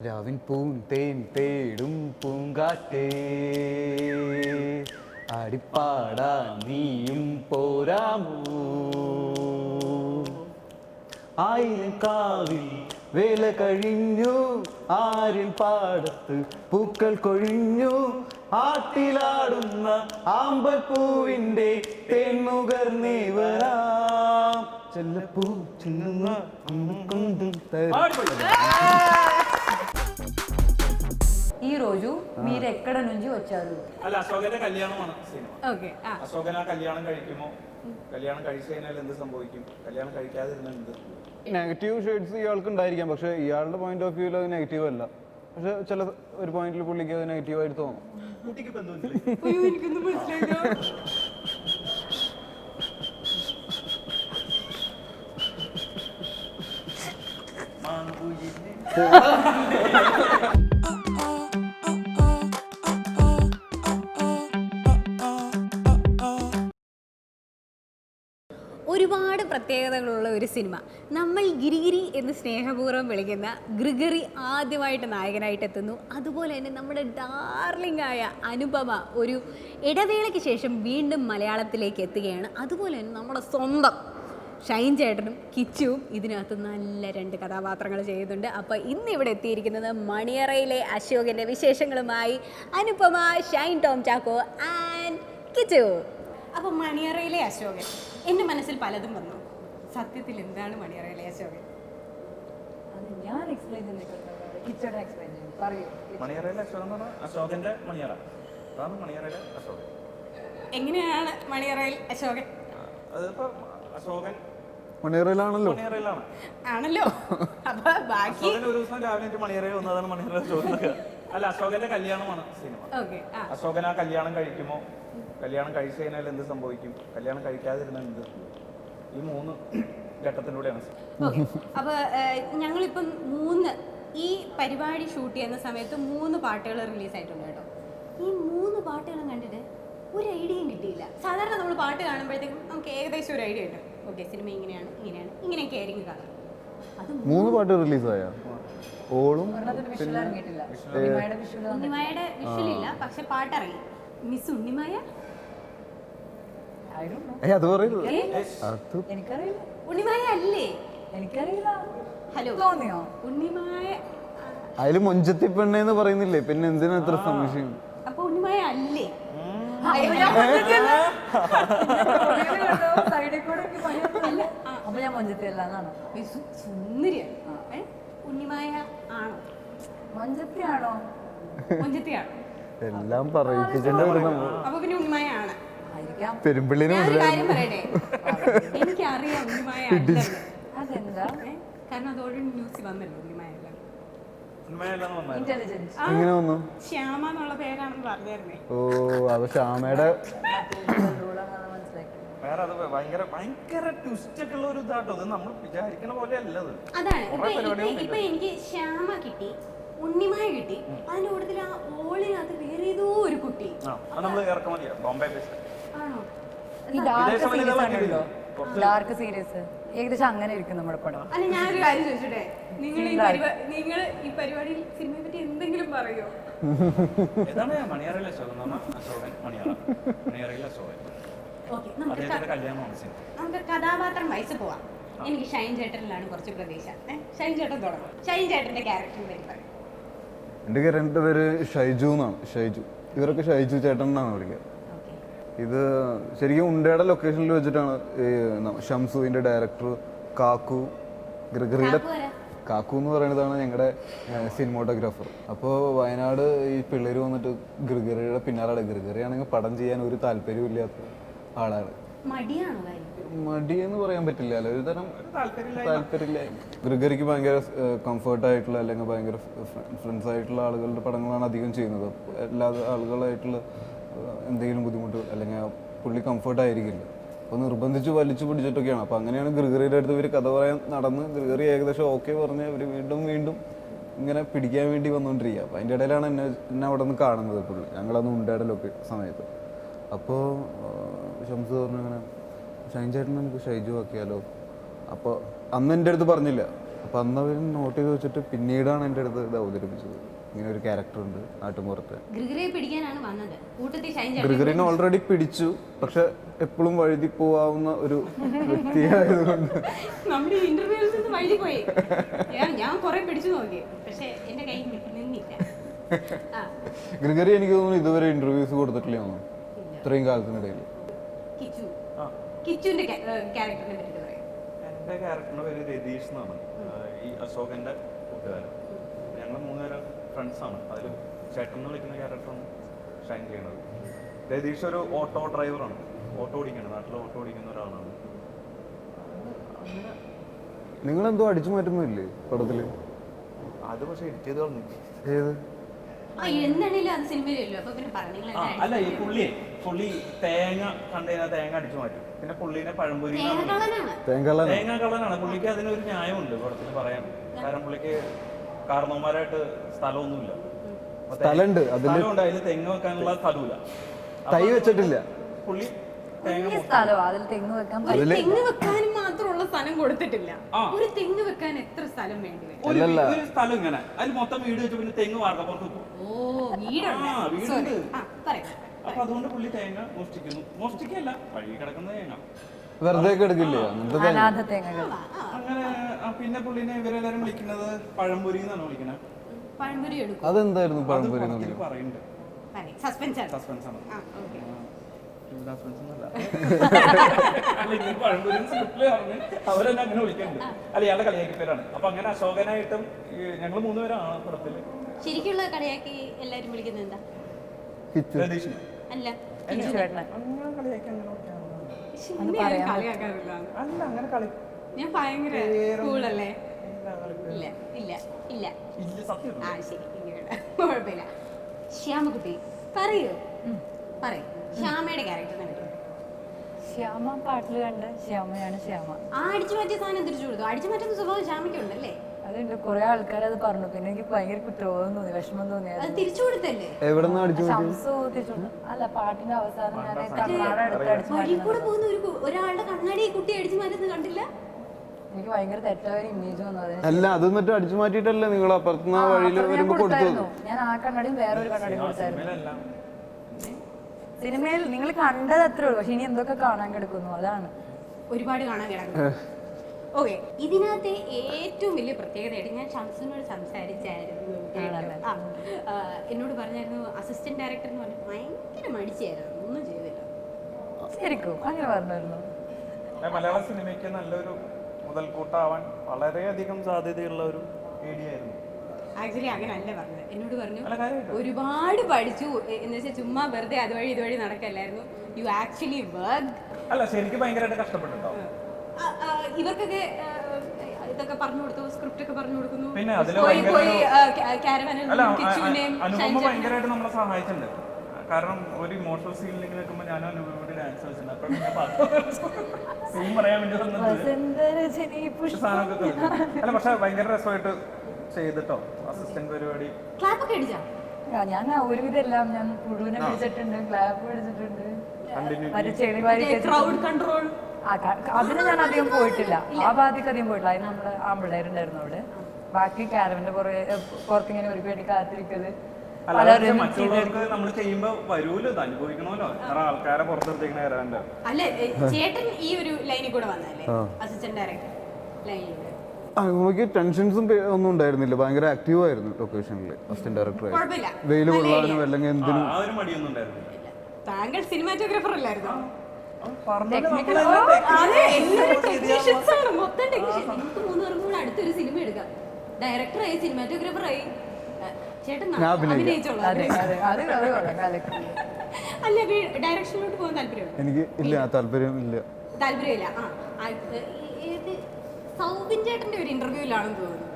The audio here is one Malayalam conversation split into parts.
രാവിൻ പൂന്തേൻ തേടും പൂങ്കാറ്റേ ആടിപ്പാടാൻ നീയും പോരാമോ. ആയിരം കാവിൽ വേല കഴിഞ്ഞു, ആര്യൻ പാടത്ത് പൂക്കൾ കൊഴിഞ്ഞു, ആട്ടിലാടുന്ന ആമ്പൽപ്പൂവിൻ്റെ തേൻമുകർന്നേ വരാം. ചെല്ലപ്പൂ ചിന്നുന്ന കൊണ്ടും ఈ రోజు మీరు ఎక్కడ నుంచి వచ్చారు? അല്ല, അശോകന്റെ കല്യാണമാണ് സിനിമ. ఓకే അശോകൻ ആ കല്യാണം കഴിക്കുമോ, കല്യാണം കഴിച്ചു കഴിഞ്ഞാൽ എന്ത് സംഭവിക്കും, കല്യാണം കഴിക്കാതിരുന്നാൽ എന്ത്? നെഗറ്റീവ് ഷെയ്ഡ്സ് ഇയാൾക്ക് ഉണ്ടായിരിക്കാം, പക്ഷെ ഇയാളുടെ പോയിന്റ് ഓഫ് വ്യൂവിൽ അത് നെഗറ്റീവ് അല്ല. പക്ഷെ ചില ഒരു പോയിന്റിൽ പുള്ളിക്ക് അത് നെഗറ്റീവായിട്ട് തോന്നും. കുട്ടിക്ക് ഇപ്പൊ എന്തുമില്ലേ? എനിക്കൊന്നും മനസ്സിലായില്ല. ഒരുപാട് പ്രത്യേകതകളുള്ള ഒരു സിനിമ. നമ്മൾ ഗിരിഗിരി എന്ന് സ്നേഹപൂർവ്വം വിളിക്കുന്ന ഗ്രിഗറി ആദ്യമായിട്ട് നായകനായിട്ട് എത്തുന്നു. അതുപോലെ തന്നെ നമ്മുടെ ഡാർലിംഗ് ആയ അനുപമ ഒരു ഇടവേളയ്ക്ക് ശേഷം വീണ്ടും മലയാളത്തിലേക്ക് എത്തുകയാണ്. അതുപോലെ തന്നെ നമ്മുടെ സ്വന്തം ഷൈൻ ചേട്ടനും കിച്ചുവും ഇതിനകത്ത് നല്ല രണ്ട് കഥാപാത്രങ്ങൾ ചെയ്യുന്നുണ്ട്. അപ്പോൾ ഇന്ന് ഇവിടെ എത്തിയിരിക്കുന്നത് മണിയറയിലെ അശോകൻ്റെ വിശേഷങ്ങളുമായി അനുപമ, ഷൈൻ ടോം ചാക്കോ ആൻഡ് കിച്ചു. അപ്പോൾ മണിയറയിലെ അശോകൻ, എൻ്റെ മനസ്സിൽ പലതും വന്നു. സത്യത്തിൽ എന്താണ് മണിയറയിലെ അശോകൻ? ഞാൻ എക്സ്പ്ലെയിൻ ചെയ്തിട്ടുണ്ട്. പറയൂ. മണിയറയിലെ അശോകൻ എന്ന് പറഞ്ഞാൽ അശോകന്റെ മണിയറ, അതാണ് മണിയറയിലെ അശോകൻ. എങ്ങനെയാണ് മണിയറയിൽ അശോകൻ? അതിപ്പോ അശോകൻ മണിയറയിലാണല്ലോ. മണിയറയിലാണ് ആണല്ലോ. അപ്പൊ ബാക്കി അശോകൻ ഒരു ദിവസം രാവിലെ എനിക്ക് മണിയറയിൽ വന്നതാണ് മണിയറ അശോകൻ. അല്ല, അശോകന്റെ കല്യാണമാണ് സിനിമ. ഓക്കെ. അശോകൻ ആ കല്യാണം കഴിക്കുമോ, കല്യാണം കഴിച്ചു കഴിഞ്ഞാൽ എന്ത് സംഭവിക്കും, കല്യാണം കഴിക്കാതിരുന്നാൽ എന്ത്? ഈ മൂന്ന് ഘട്ടത്തിലൂടെയാണ്. ഓക്കെ. അപ്പൊ ഞങ്ങളിപ്പം ഈ പരിപാടി ഷൂട്ട് ചെയ്യുന്ന സമയത്ത് 3 പാട്ടുകൾ റിലീസായിട്ടുണ്ട് കേട്ടോ. ഈ 3 പാട്ടുകളും കണ്ടിട്ട് ഒരു ഐഡിയയും കിട്ടിയില്ല. സാധാരണ നമ്മൾ പാട്ട് കാണുമ്പോഴത്തേക്കും നമുക്ക് ഏകദേശം ഒരു ഐഡിയ കിട്ടും. ഓക്കെ, സിനിമ ഇങ്ങനെയാണ്, ഇങ്ങനെയൊക്കെ ആയിരിക്കും കാണാം. അത് 3 പാട്ട് റിലീസായ ഓളും ഉണ്ണിമായുടെ വിഷ്വലില്ല, പക്ഷെ പാട്ടിറങ്ങി. മിസ് ഉണ്ണിമായ അത് പറയരുത്. എനിക്കറിയില്ല. ഉണ്ണിമായ അല്ലേ? എനിക്കറിയില്ല. ഹലോ, തോന്നിയോ? ഉണ്ണിമായ. അതില് മൊഞ്ചത്തി പെണ്ണെന്ന് പറയുന്നില്ലേ, പിന്നെ എന്തിനാ എത്ര സംശയം? അപ്പൊ ഉണ്ണിമായ അല്ലേ? അപ്പൊ ഞാൻ മൊഞ്ചത്തിയല്ല എന്നാണോ? സുന്ദരിയാണ്. ഉണ്ണിമായ ആണോ? മൊഞ്ചത്തിയാണോ? മൊഞ്ചത്തിയാണോ? എല്ലാം പറയിപ്പിച്ചേണ്ട ഒരു അപ്പൊ പിന്നെ ഉണ്ണിമായ ആണ്. പെരുമ്പിള്ളിനെ ഞാനൊരു കാര്യം പറയട്ടെ, എനിക്കറിയാം ഉണ്ണിമായ അല്ലെന്ന്. അതെന്താ? കാരണം അത് ഓൾറെഡി ന്യൂസിൽ വന്നല്ലോ ഉണ്ണിമായ അല്ലെന്ന്. ഇന്റലിജൻസ്. എങ്ങനെ വന്നു? ശ്യാമ എന്നുള്ള പേരാണെന്ന് പറഞ്ഞായിരുന്നേ. ഓ, അത് ശ്യാമയുടെ വേറെ അത് ഭയങ്കര ട്വിസ്റ്റ് ഒക്കെ ഉള്ള ഒരു ഇതാട്ടോ. അത് നമ്മൾ വിചാരിക്കണ പോലെ അല്ലത്. അതാണ് ഇപ്പൊ എനിക്ക് ശ്യാമ കിട്ടി, ഉണ്ണിമായ കിട്ടി, അതിന്റെ കൂട്ടത്തിൽ ആ ഓളിനകത്ത് വേറെ ഏതോ ഒരു കുട്ടി. നമ്മൾ ഇറക്കുമതിയാ ബോംബെ ബേസ് ആണോ? ഈ ഡാർക്ക് സീരീസ് ആണല്ലോ. ഡാർക്ക് സീരീസ് ഏകദേശം അങ്ങനെ ഇരിക്കും നമ്മുടെ പടം. അല്ല, ഞാനൊരു കാര്യം ചോദിച്ചോട്ടെ, നിങ്ങൾ ഈ പരിപാടിയിൽ സിനിമയെ പറ്റി എന്തെങ്കിലും പറയോ? ഏതാണ് മണിയറയിലെ അശോകൻ എന്ന് പറഞ്ഞാൽ അശോകൻ മണിയറ, മണിയറയിലെ അശോകൻ. ഓക്കെ, അദ്ദേഹത്തിന്റെ കല്യാണമാണ് സിനിമ. നമുക്ക് കഥാപാത്രം വയസ്സ് പോവാം. എനിക്ക് ഷൈൻ ചേട്ടനിലാണ് കുറച്ച് പ്രതീക്ഷ. ഷൈൻ ചേട്ടൻ തുടങ്ങും. ഷൈൻ ചേട്ടന്റെ ക്യാരക്ടറിനെ പറ്റി പറയും. എൻ്റെ ക്യാരക്ടറിന്റെ പേര് ഷൈജു എന്നാണ്. ഷൈജു, ഇവരൊക്കെ ഷൈജു ചേട്ടൻ എന്നാണ് വിളിക്കുക. ഇത് ശരിക്കും ഉണ്ടയുടെ ലൊക്കേഷനിൽ വെച്ചിട്ടാണ് ഷംസുവിൻ്റെ ഡയറക്ടർ കാക്കു, ഗ്രിഗറിയുടെ കാക്കു എന്ന് പറയുന്നതാണ് ഞങ്ങളുടെ സിനിമോട്ടോഗ്രാഫർ. അപ്പോൾ വയനാട് ഈ പിള്ളേർ വന്നിട്ട് ഗ്രിഗറിയുടെ പിന്നാലാണ്. ഗ്രിഗറി ആണെങ്കിൽ പടം ചെയ്യാൻ ഒരു താല്പര്യവും ഇല്ലാത്ത ആളാണ്. മടി എന്ന് പറയാൻ പറ്റില്ല, അല്ല ഒരു തരം താല്പര്യമില്ല. ഗ്രിഗറിക്ക് ഭയങ്കര കംഫർട്ടായിട്ടുള്ള അല്ലെങ്കിൽ ഭയങ്കര ഫ്രണ്ട്സ് ആയിട്ടുള്ള ആളുകളുടെ പടങ്ങളാണ് അധികം ചെയ്യുന്നത്. എല്ലാ ആളുകളായിട്ടുള്ള എന്തെങ്കിലും ബുദ്ധിമുട്ട് അല്ലെങ്കിൽ പുള്ളി കംഫർട്ടായിരിക്കില്ല. അപ്പോൾ നിർബന്ധിച്ച് വലിച്ചു പിടിച്ചിട്ടൊക്കെയാണ്. അപ്പോൾ അങ്ങനെയാണ് ഗ്രിഗറിയുടെ അടുത്ത് ഇവർ കഥ പറയാൻ നടന്ന് ഗ്രിഗറി ഏകദേശം ഓക്കെ പറഞ്ഞ് ഇവർ വീണ്ടും ഇങ്ങനെ പിടിക്കാൻ വേണ്ടി വന്നുകൊണ്ടിരിക്കുക. അപ്പോൾ അതിൻ്റെ ഇടയിലാണ് എന്നെ അവിടെ നിന്ന് കാണുന്നത് പുള്ളി. ഞങ്ങളന്ന് ഉണ്ടയുടെ സമയത്ത്. അപ്പോൾ ഷംസ് പറഞ്ഞു, അങ്ങനെ ഷൈൻ ചേട്ടൻ നമുക്ക് ഷൈജു ആക്കിയാലോ. അപ്പോൾ അന്ന് എൻ്റെ അടുത്ത് പറഞ്ഞില്ല, അപ്പോൾ അന്ന് അവർ നോട്ട് ചെയ്ത് വെച്ചിട്ട് പിന്നീടാണ് എൻ്റെ അടുത്ത് ഇത് അവതരിപ്പിച്ചത്. ഇങ്ങനെ ഒരു ക്യാരക്ടർ ഉണ്ട് നാട്ടുമ്പുറത്ത്. ഗ്രിഗറിയെ പിടിക്കാനാണ് വന്നത്. കൂട്ടത്തിൽ ഷൈൻ ചേട്ടൻ ഗ്രിഗറിനെ ഓൾറെഡി പിടിച്ചു, പക്ഷെ എപ്പോഴും വഴുതി പോവാവുന്ന ഒരു വ്യക്തിയായതുകൊണ്ട് നമ്മുടെ ഇന്റർവ്യൂവിൽ നിന്ന് വഴുതി പോയി. ഞാൻ കുറെ പിടിച്ചു നോക്കി, പക്ഷെ എന്റെ കയ്യിൽ നിന്നില്ല. ഗ്രിഗറി എനിക്ക് തോന്നുന്നു ഇതുവരെ ഇന്റർവ്യൂസ് കൊടുത്തിട്ടില്ല ഇത്രയും കാലത്തിനിടയിൽ. കിച്ചുവിന്റെ ക്യാരക്ടറിനെ പറ്റി പറയാം. എൻ്റെ ക്യാരക്ടറിൻ്റെ പേര് രതീഷ് എന്നാണ്. ഈ അശോകൻ്റെ കൂട്ടുകാരൻ. ഞങ്ങൾ 3 പേരും ഫ്രണ്ട്സാണ്. അതിൽ ചേട്ടൻ എന്ന് വിളിക്കുന്ന ക്യാരക്ടറാണ് ഷൈൻ ചെയ്യുന്നത്. രതീഷ് ഒരു ഓട്ടോ ഡ്രൈവറാണ്. ഓട്ടോ ഓടിക്കുന്നത്, നാട്ടിൽ ഓട്ടോ ഓടിക്കുന്ന ഒരാളാണ്. നിങ്ങളെന്തോ അടിച്ചു മാറ്റുന്നില്ലേ പടത്തില്? അത് പക്ഷേ എഡിറ്റ് ചെയ്ത് കളഞ്ഞു. ഏത്? എന്താണേലും അത് സിനിമയിലല്ലോ. അപ്പൊ പിന്നെ പറഞ്ഞു അല്ല, ഈ പുള്ളി തേങ്ങ കണ്ടുകഴിഞ്ഞാൽ തേങ്ങ അടിച്ചു മാറ്റും. പിന്നെ പുള്ളിനെ പഴംപൊരി തേങ്ങ കളനാണ്. പുള്ളിക്ക് അതിനൊരു ന്യായമുണ്ട് പടത്തിൽ പറയാൻ. കാരണം പുള്ളിക്ക് കാരണവന്മാരായിട്ട് സ്ഥലമൊന്നുമില്ല. സ്ഥലമുണ്ട്, സ്ഥലമുണ്ട്, അതിൽ തെങ്ങ് വെക്കാനുള്ള സ്ഥലമില്ല. തൈ വെച്ചിട്ടില്ല. പുള്ളി തെങ്ങ് വെക്കാനും മാത്രമുള്ള സ്ഥലം കൊടുത്തിട്ടില്ല. ഒരു തെങ്ങ് വെക്കാൻ എത്ര സ്ഥലം വേണ്ടി വരും? ഒരു സ്ഥലം ഇങ്ങനെ അതിൽ മൊത്തം വീട് വെച്ച് പിന്നെ തെങ്ങ് വാർക്കപ്പുറത്ത് വെക്കും. വീടുണ്ട്. അപ്പൊ അതുകൊണ്ട് പുള്ളി തേങ്ങ മോഷ്ടിക്കല്ല, വഴി കിടക്കുന്ന തേങ്ങ വെറുതെ എടുക്കില്ലേ അങ്ങനത്തെ അങ്ങനെ. പിന്നെ പുള്ളിനെ ഇവരെല്ലാരും വിളിക്കുന്നത് പഴംപൊരി എന്നാണ് വിളിക്കുന്നത്. പഴംപൊരി എടുക്കും. അതെന്തായിരുന്നു പഴംപൊരി? പറയുന്നുണ്ട്, സസ്പെൻസ് ആണ്. അവരെന്നെ അങ്ങനെ വിളിക്കുന്നുണ്ട്. അല്ല, ഇയാളുടെ കളിയാക്കി പേരാണ്. അപ്പൊ അങ്ങനെ അശോകനായിട്ടും ഞങ്ങൾ 3 പേരാണ് പടത്തില്. ശരിക്കുള്ള കളിയാക്കി എല്ലാരും വിളിക്കുന്നത് എന്താ? അല്ല, ഞാൻ ഭയങ്കര കൂളല്ലേ? ഇല്ല ഇല്ല ഇല്ല ആ ശരി, കുഴപ്പമില്ല. ശ്യാമക്കുട്ടി പറയൂ, പറയൂ ശ്യാമയുടെ ക്യാരക്ടറിനെ പറ്റി. ശ്യാമ പാട്ടിൽ കണ്ട് ശ്യാമയാണ് ശ്യാമ. ആ അടിച്ചു മാറ്റിയ സാധനം തിരിച്ചു കൊടുത്തു. അടിച്ചു മാറ്റുന്ന സ്വഭാവം ശ്യാമയ്ക്കുണ്ടല്ലേ? അതുണ്ട്, കുറെ ആൾക്കാർ അത് പറഞ്ഞു. പിന്നെ എനിക്ക് ഭയങ്കര കുറ്റബോധം തോന്നി, വിഷമം തോന്നിയത്. അത് തിരിച്ചു കൊടുത്തല്ലേ? അല്ല, പാട്ടിന്റെ അവസാനം ഞാൻ കണ്ണാട എടുത്ത് അടിച്ചു വഴി കൂടെ പോകുന്ന ഒരാളുടെ കണ്ണാടി കുട്ടി അടിച്ചു മാറ്റുന്നത് കണ്ടില്ല? എനിക്ക് ഭയങ്കര തെറ്റായ ഒരു ഇമേജ് വന്നു. അല്ല, അത് എന്നിട്ട് അടിച്ചു മാറ്റിയിട്ടല്ലേ നിങ്ങൾ അപ്പുറത്തുനിന്ന് വഴിയിൽ വരുമ്പോ കൊടുത്തത്? ഞാൻ ആ കണ്ണാടിയും വേറൊരു കണ്ണാടിയും കൊടുത്തായിരുന്നു. സിനിമയിൽ നിങ്ങൾ കണ്ടത് അത്രേ ഉള്ളൂ, പക്ഷെ ഇനി എന്തൊക്കെ കാണാൻ കിടക്കുന്നു അതാണ്. ഒരുപാട് കാണാൻ കിടക്കുന്നു. ഓക്കെ, ഇതിനകത്തെ ഏറ്റവും വലിയ പ്രത്യേകതയായിട്ട് ഞാൻ ഷംസുവിനോട് സംസാരിച്ചായിരുന്നു. എന്നോട് പറഞ്ഞായിരുന്നു അസിസ്റ്റന്റ് ഡയറക്ടർ എന്ന് പറഞ്ഞാൽ ഭയങ്കര മടിച്ചായിരുന്നു, ഒന്നും ചെയ്തില്ല. ശരിക്കും അങ്ങനെ പറഞ്ഞായിരുന്നു. മലയാള സിനിമയ്ക്ക് നല്ലൊരു മുതൽക്കൂട്ടാവാൻ വളരെയധികം സാധ്യതയുള്ള ഒരു ഏരിയ ആയിരുന്നു. ആക്ച്വലി അങ്ങനല്ല പറഞ്ഞത്. എന്നോട് പറഞ്ഞു ഒരുപാട് പഠിച്ചു എന്ന് വെച്ചാൽ ചുമ്മാ വെറുതെ അതുവഴി ഇതുവഴി നടക്കല്ലായിരുന്നു. You actually work. അല്ല, ശരിക്കും ഭയങ്കരമായിട്ട് കഷ്ടപ്പെട്ടിട്ടോ. ഇവർക്കൊക്കെ ഇതൊക്കെ പറഞ്ഞു കൊടുത്തു, സ്ക്രിപ്റ്റ് ഒക്കെ പറഞ്ഞു കൊടുക്കുന്നു. പിന്നെ അനുപമ ഭയങ്കരമായിട്ട് നമ്മളെ സഹായിച്ചിട്ടുണ്ട്. കാരണം ഒരു ഇമോഷണൽ സീനിലേക്ക് നിൽക്കുമ്പോൾ ഞാൻ അനുപമയുടെ ഡാൻസ് കളിച്ചിട്ടുണ്ട്. അപ്പോഴും സീൻ പറയാൻ വേണ്ടി അല്ല, പക്ഷെ ഭയങ്കര രസമായിട്ട് ചെയ്തിട്ടോ അസിസ്റ്റന്റ് പരിപാടി. ഞാൻ ഒരുവിധം എല്ലാം ഞാൻ പുഴുവിനെ പിടിച്ചിട്ടുണ്ട്, ക്ലാപ്പ് പിടിച്ചിട്ടുണ്ട്, മറ്റേ ചെളിവാരി അതിന് ഞാൻ അധികം പോയിട്ടില്ല. ആ ഭാഗത്തേക്ക് അധികം പോയിട്ടില്ല. അതിന് നമ്മുടെ ആമ്പിള്ളേരുണ്ടായിരുന്നു അവിടെ. ബാക്കി കാരവന്റെ പുറത്തിങ്ങനെ ഒരു പേടി കാത്തിരിക്കല്. മറ്റുള്ളവർക്ക് നമ്മൾ ചെയ്യുമ്പോ വരൂലോ, അനുഭവിക്കണമല്ലോ. എത്ര ആൾക്കാരെ പുറത്തെടുത്തേക്കണ കാരവന്റെ. അല്ല, ചേട്ടൻ ഈ ഒരു ലൈനിൽ കൂടെ വന്നല്ലേ അസിസ്റ്റന്റ് ഡയറക്ടർ ലൈനിലൂടെ? നമുക്ക് ടെൻഷൻസും ഒന്നും ഉണ്ടായിരുന്നില്ല. ഭയങ്കര ആക്റ്റീവ് ആയിരുന്നു ലൊക്കേഷനിൽ അസിസ്റ്റന്റ് ഡയറക്ടർ. വെയിൽ കൊള്ളാനും അല്ലെങ്കിൽ എന്തിനും താങ്കൾ സിനിമാറ്റോഗ്രാഫർ അല്ലായിരുന്നു? അടുത്തൊരു സിനിമ എടുക്കാം, ഡയറക്ടറായി സിനിമാറ്റോഗ്രാഫറായി ചേട്ടൻ അല്ല, ഡയറക്ഷനിലോട്ട് പോകാൻ താല്പര്യമുണ്ടോ? എനിക്ക് ഇല്ല, താല്പര്യമില്ല. സൗബിൻ ചേട്ടന്റെ ഒരു ഇന്റർവ്യൂവിലാണെന്ന് തോന്നുന്നു.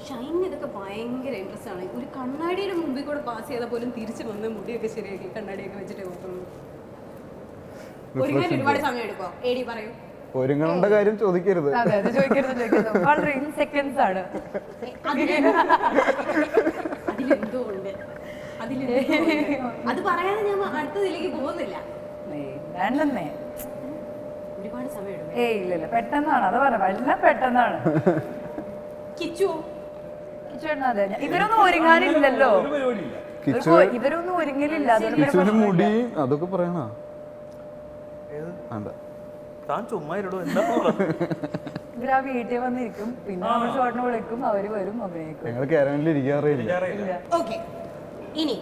ഷൈനിന് ഇതൊക്കെ ഭയങ്കര ഇൻട്രസ്റ്റ് ആണ്. ഒരു കണ്ണാടിയുടെ മുമ്പിൽ കൂടെ പാസ് ചെയ്താൽ പോലും തിരിച്ചു വന്ന് മുടിയൊക്കെ ശരിയാക്കി കണ്ണാടിയൊക്കെ വെച്ചിട്ട് നോക്കുന്നു. ഒരുങ്ങാൻ ഒരുപാട് സമയം എടുക്കോ? എടി പറയൂ. ഒരുങ്ങേണ്ട കാര്യം ചോദിക്കരുത്. അതിലെന്തോ ഉണ്ട്. അത് പറയാതെ ഞാൻ അടുത്തതിലേക്ക് പോകുന്നില്ല. ഒരുപാട് സമയം എടുക്കും. ഇല്ല, പെട്ടെന്നാണ്. അത് പറയാം, എല്ലാം പെട്ടെന്നാണ്. കിച്ചു ചേട്ടൻ അതെ ഇവരൊന്നും ഒരുങ്ങാനില്ലല്ലോ, ഒരു പരിപാടിയില്ല. ഇവരൊന്നും ഒരുങ്ങലില്ല. അതുകൊണ്ട് കിച്ചുവിന്റെ മുടി അതൊക്കെ പറയണ വേണ്ട. താൻ ചുമ്മാ ഇരടോ, എന്താ ഇവർ ആ വീട്ടിൽ വന്നിരിക്കും, പിന്നെ നമ്മൾ ഷോട്ടിന് വിളിക്കും, അവര് വരും അഭിനയിക്കും. ഞങ്ങൾ കാരവനിൽ ഇരിക്കാറില്ല. ഓക്കെ. ഇനി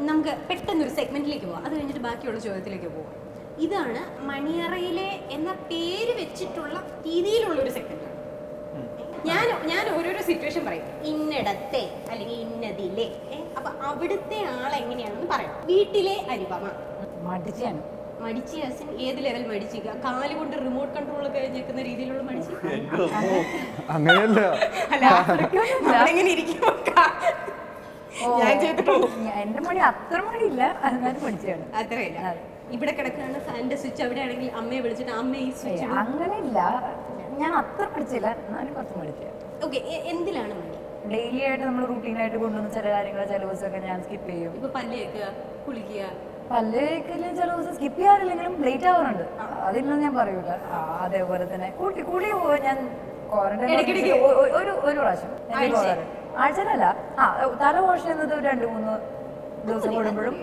നമുക്ക് പെട്ടെന്നൊരു സെഗ്മെന്റിലേക്ക് പോവാം, അത് കഴിഞ്ഞിട്ട് ബാക്കിയുള്ള ചോദ്യത്തിലേക്ക് പോവാം. ഇതാണ് മണിയറയിലെ എന്ന പേര് വെച്ചിട്ടുള്ള രീതിയിലുള്ള ഒരു സെഗ്മെന്റ്. ഞാൻ ഓരോരോ സിറ്റുവേഷൻ പറയും, ഇന്നിടത്തെ അല്ലെങ്കിൽ ഇന്നതിലെ. അപ്പൊ അവിടുത്തെ ആളെങ്ങനെയാണെന്ന് പറയാം. വീട്ടിലെ അനുപമ മടിച്ചാണ്. മടിച്ച് ഏത് ലെവൽ മടിച്ചിരിക്കുക? കാല് കൊണ്ട് റിമോട്ട് കൺട്രോൾ ഒക്കെ നിൽക്കുന്ന രീതിയിലുള്ള മടിച്ച്? അങ്ങനെയല്ല. എങ്ങനെ ഇരിക്കും? എന്റെ മണി അത്ര മണിയില്ല, എന്നാലും പഠിച്ചാണ്. അത്രയില്ല. ഇവിടെ കിടക്കുകയാണ് ഫാനിന്റെ സ്വിച്ച്, അവിടെ ആണെങ്കിൽ അമ്മയെ വിളിച്ചിട്ട് അമ്മ ഈ സ്വിച്ച്. അങ്ങനെയില്ല, ഞാൻ അത്ര പഠിച്ചില്ല, എന്നാലും കുറച്ച് പഠിച്ച. ഓക്കെ. എന്തിലാണ് മടി? ഡെയിലി ആയിട്ട് നമ്മൾ റൂട്ടീനായിട്ട് കൊണ്ടുവന്ന ചില കാര്യങ്ങൾ ചില ദിവസമൊക്കെ ഞാൻ സ്കിപ്പ് ചെയ്യും. ഇപ്പൊ പല്ല് തേക്കുക, കുളിക്കുക. പല്ല് തേക്കല് ചില ദിവസം സ്കിപ്പ് ചെയ്യാറില്ലെങ്കിലും ലേറ്റ് ആവാറുണ്ട്, അതില്ലെന്ന് ഞാൻ പറയൂല. അതേപോലെ തന്നെ കുളി ഞാൻ ക്വാറന്റൈൻ ഒരു പ്രാവശ്യം ആഴ്ചയിലല്ല. തല വാഷ് ചെയ്യുന്നത് 2-3 ദിവസം കൂടുമ്പോഴും,